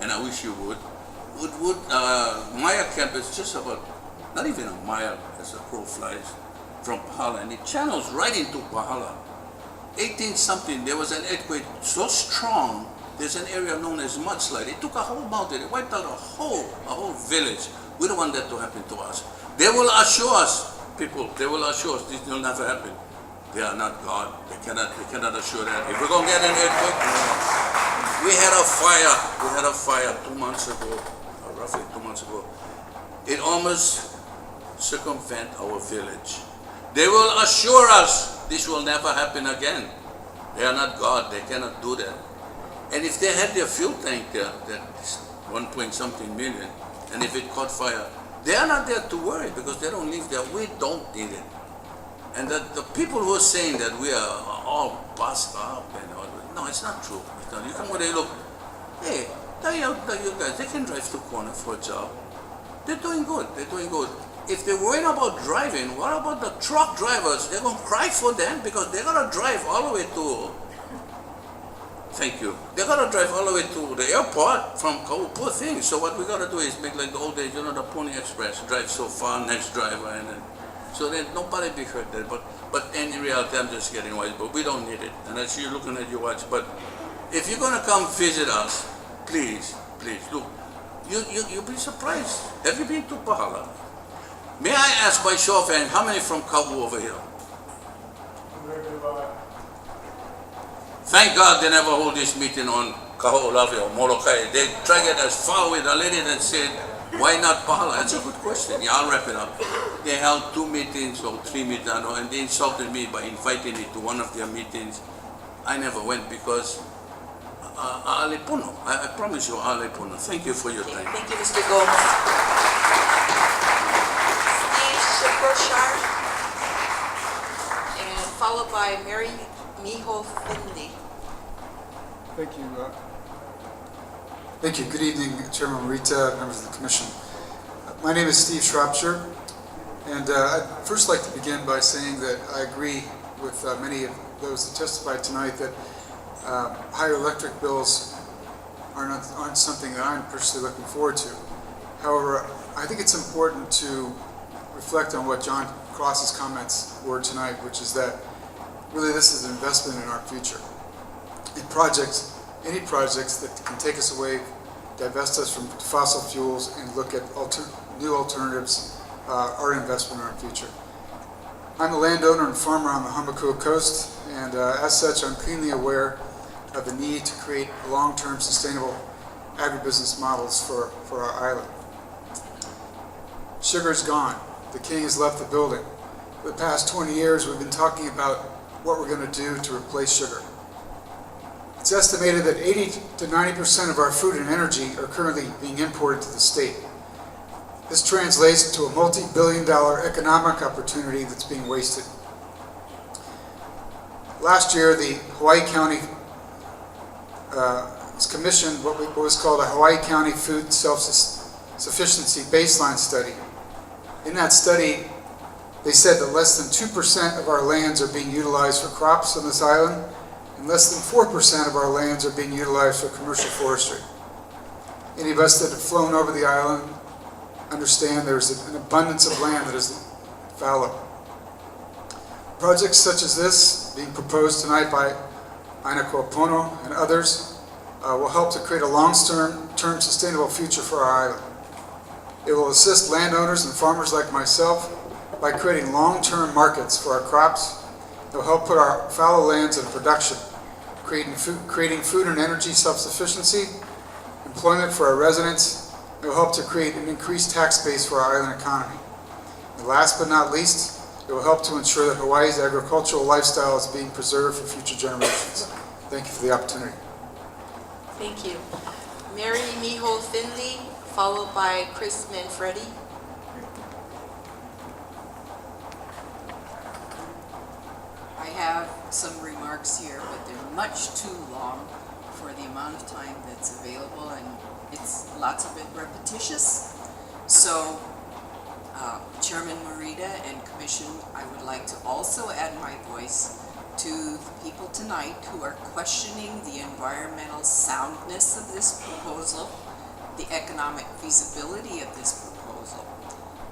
[SPEAKER 20] and I wish you would Maya Camp is just about, not even a mile as a crow flies from Pahala, and it channels right into Pahala. 18-something, there was an earthquake so strong, there's an area known as mudslide. It took a whole mountain, it wiped out a whole village. We don't want that to happen to us. They will assure us, people, they will assure us this will never happen. They are not God. They cannot assure that. If we're going to get an earthquake, we had a fire 2 months ago, roughly 2 months ago. It almost circumvented our village. They will assure us this will never happen again. They are not God, they cannot do that. And if they had their fuel tank there, that is 1 point something million, and if it caught fire, they are not there to worry because they don't live there. We don't need it. And that the people who are saying that we are all bust up and all, no, it's not true. You come over there, look, hey, you guys, they can drive to corner for a job. They're doing good, they're doing good. If they're worried about driving, what about the truck drivers? They're going to cry for them because they're going to drive all the way to, thank you, they're going to drive all the way to the airport from Kau, poor thing. So what we got to do is make like the old days, you know, the Pony Express, drive so far, next driver, and then, so that nobody be hurt there. But in reality, I'm just getting wise, but we don't need it. And I see you looking at your watch. But if you're going to come visit us, please, look, you'll be surprised. Have you been to Pahala? May I ask by show of hands, how many from Kau over here? Thank God they never hold this meeting on Kaho'olawe or Molokai. They try to get as far away. The lady that said, why not Pahala? That's a good question. Yeah, I'll wrap it up. They held 2 meetings or 3 meetings, and they insulted me by inviting me to one of their meetings. I never went because A'ale Pono. I promise you, A'ale Pono. Thank you for your time.
[SPEAKER 2] Thank you, Mr. Gomez. Steve and followed by Mary Miho Finley.
[SPEAKER 21] Thank you. Thank you. Good evening, Chairman Morita, members of the Commission. My name is Steve Shropshire, and I'd first like to begin by saying that I agree with many of those that testified tonight that higher electric bills aren't something that I'm personally looking forward to. However, I think it's important to reflect on what John Cross's comments were tonight, which is that really this is an investment in our future. In projects, any projects that can take us away, divest us from fossil fuels and look at new alternatives are an investment in our future. I'm a landowner and farmer on the Hamakua coast, and as such I'm keenly aware of the need to create long-term sustainable agribusiness models for our island. Sugar is gone. The king has left the building. For the past 20 years, we've been talking about what we're going to do to replace sugar. It's estimated that 80 to 90% of our food and energy are currently being imported to the state. This translates to a multi-billion-dollar economic opportunity that's being wasted. Last year, the Hawaii County commissioned what was called a Hawaii County Food Self-Sufficiency Baseline Study. In that study, they said that less than 2% of our lands are being utilized for crops on this island, and less than 4% of our lands are being utilized for commercial forestry. Any of us that have flown over the island understand there's an abundance of land that is fallow. Projects such as this, being proposed tonight by Aina Koa Pono and others, will help to create a long-term sustainable future for our island. It will assist landowners and farmers like myself by creating long-term markets for our crops. It will help put our fallow lands in production, creating food and energy self-sufficiency, employment for our residents. It will help to create an increased tax base for our island economy. And last but not least, it will help to ensure that Hawaii's agricultural lifestyle is being preserved for future generations. Thank you for the opportunity.
[SPEAKER 2] Thank you. Mary Miho Finley, followed by Chris Manfredi.
[SPEAKER 22] I have some remarks here, but they're much too long for the amount of time that's available, and it's lots of it repetitious. So, Chairman Morita and Commission, I would like to also add my voice to the people tonight who are questioning the environmental soundness of this proposal, the economic feasibility of this proposal.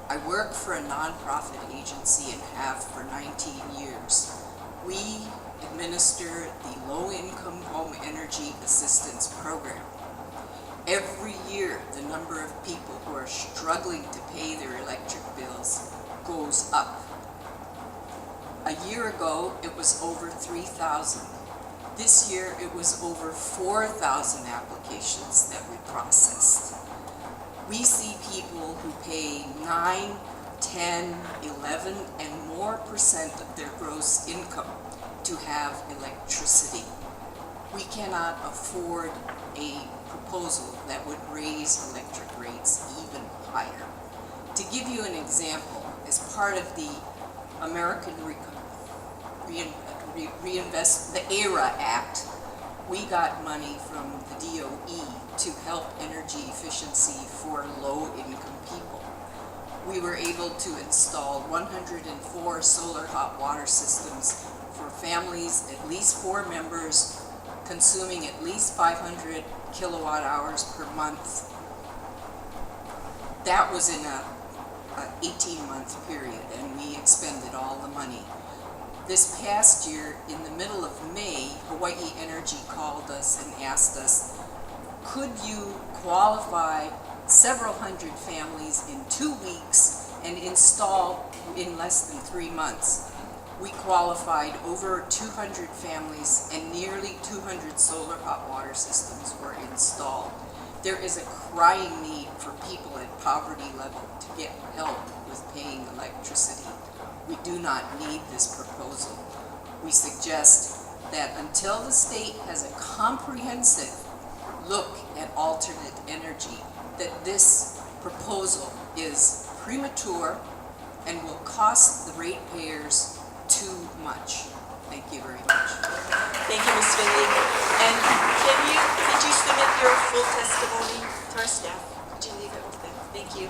[SPEAKER 22] I work for a nonprofit agency and have for 19 years. We administer the Low-Income Home Energy Assistance Program. Every year, the number of people who are struggling to pay their electric bills goes up. A year ago, it was over 3,000. This year, it was over 4,000 applications that we processed. We see people who pay $9 10, 11, and more percent of their gross income to have electricity. We cannot afford a proposal that would raise electric rates even higher. To give you an example, as part of the American Reinvest, the ARA Act, we got money from the DOE to help energy efficiency for low-income people. We were able to install 104 solar hot water systems for families, at least 4 members, consuming at least 500 kilowatt hours per month. That was in a 18-month period, and we expended all the money. This past year, in the middle of May, Hawaii Energy called us and asked us, could you qualify several hundred families in 2 weeks and install in less than 3 months? We qualified over 200 families, and nearly 200 solar hot water systems were installed. There is a crying need for people at poverty level to get help with paying electricity. We do not need this proposal. We suggest that until the state has a comprehensive look at alternate energy, that this proposal is premature and will cost the ratepayers too much. Thank you very much.
[SPEAKER 2] Thank you, Ms. Finley. And could you submit your full testimony to our staff? Could you leave it with them? Thank you.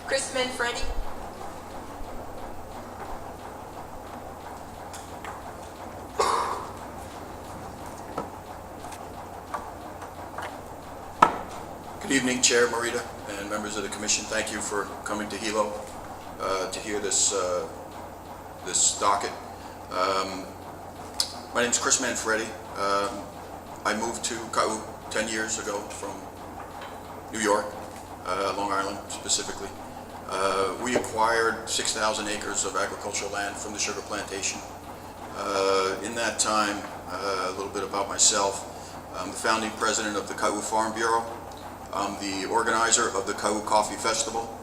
[SPEAKER 2] Chris Manfredi?
[SPEAKER 1] Good evening, Chair Morita and members of the Commission. Thank you for coming to Hilo to hear this this docket. My name is Chris Manfredi. I moved to Ka'u 10 years ago from New York, Long Island specifically. We acquired 6,000 acres of agricultural land from the sugar plantation. In that time, a little bit about myself. I'm the founding president of the Ka'u Farm Bureau. I'm the organizer of the Ka'u Coffee Festival.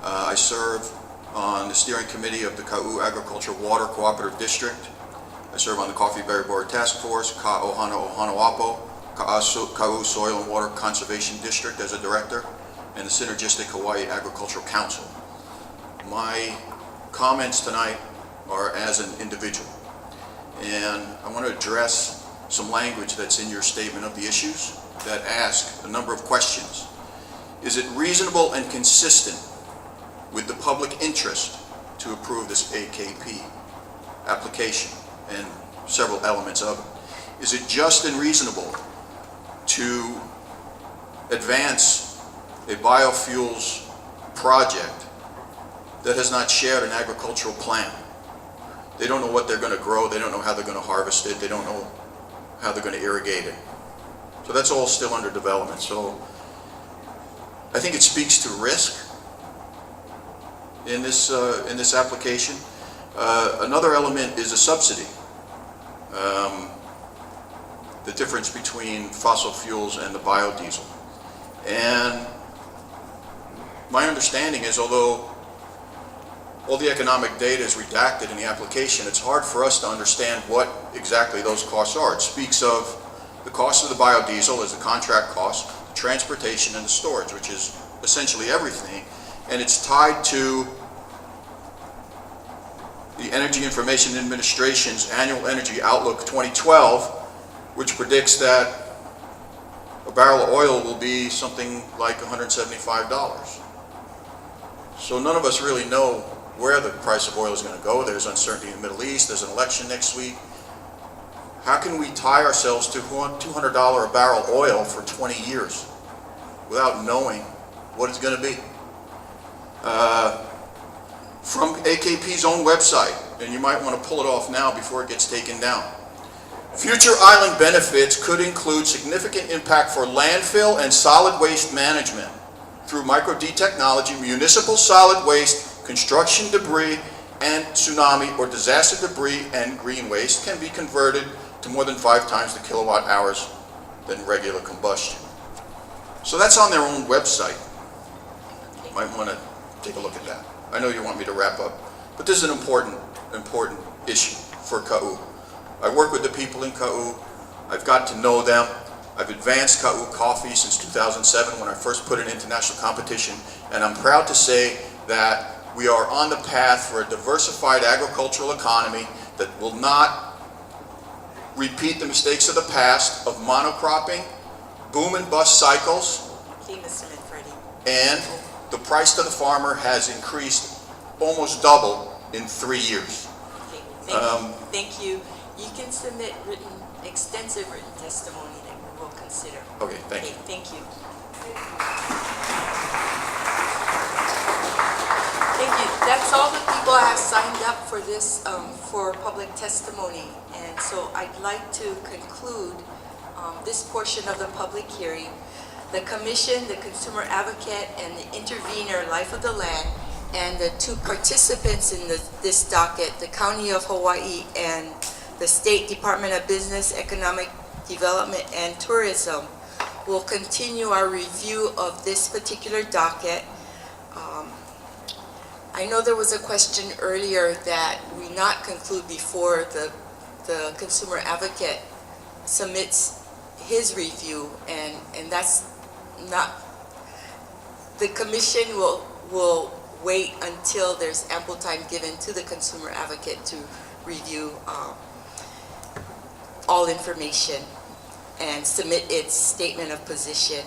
[SPEAKER 1] I serve on the steering committee of the Ka'u Agricultural Water Cooperative District. I serve on the Coffee Berry Board Task Force, Ka'ohana Ohanawapo, Ka'u Soil and Water Conservation District as a director, and the Synergistic Hawaii Agricultural Council. My comments tonight are as an individual, and I want to address some language that's in your statement of the issues that ask a number of questions. Is it reasonable and consistent with the public interest to approve this AKP application and several elements of it? Is it just and reasonable to advance a biofuels project that has not shared an agricultural plan? They don't know what they're going to grow, they don't know how they're going to harvest it, they don't know how they're going to irrigate it. So that's all still under development. So I think it speaks to risk in this application. Another element is a subsidy. The difference between fossil fuels and the biodiesel. And my understanding is, although all the economic data is redacted in the application, it's hard for us to understand what exactly those costs are. It speaks of the cost of the biodiesel as the contract cost, the transportation, and the storage, which is essentially everything, and it's tied to the Energy Information Administration's Annual Energy Outlook 2012, which predicts that a barrel of oil will be something like $175. So none of us really know where the price of oil is going to go. There's uncertainty in the Middle East, there's an election next week. How can we tie ourselves to $200 a barrel oil for 20 years without knowing what it's going to be? From AKP's own website, and you might want to pull it off now before it gets taken down. Future island benefits could include significant impact for landfill and solid waste management through micro-D technology, municipal solid waste, construction debris, and tsunami or disaster debris and green waste can be converted to more than 5 times the kilowatt hours than regular combustion. So that's on their own website. You might want to take a look at that. I know you want me to wrap up, but this is an important issue for Ka'u. I work with the people in Ka'u. I've got to know them. I've advanced Ka'u coffee since 2007 when I first put it in international competition, and I'm proud to say that we are on the path for a diversified agricultural economy that will not repeat the mistakes of the past of monocropping, boom and bust cycles,
[SPEAKER 2] Okay, Mr. Manfredi.
[SPEAKER 1] and the price to the farmer has increased almost double in 3 years.
[SPEAKER 2] Okay, thank you. You can submit extensive written testimony that we will consider.
[SPEAKER 1] Okay, thank you.
[SPEAKER 2] Thank you. Thank you. That's all the people I have signed up for this, for public testimony. And so I'd like to conclude this portion of the public hearing. The Commission, the Consumer Advocate, and the intervener, Life of the Land, and the two participants in this docket, the County of Hawaii and the State Department of Business, Economic Development, and Tourism, will continue our review of this particular docket. I know there was a question earlier that we not conclude before the Consumer Advocate submits his review, and that's not, the Commission will wait until there's ample time given to the Consumer Advocate to review all information and submit its statement of position.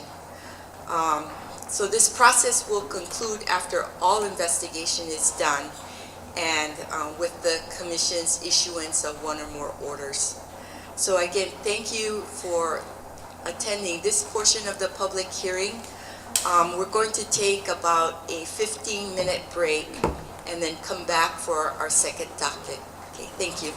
[SPEAKER 2] So this process will conclude after all investigation is done and with the Commission's issuance of one or more orders. So again, thank you for attending this portion of the public hearing. We're going to take about a 15-minute break and then come back for our second docket. Okay, thank you.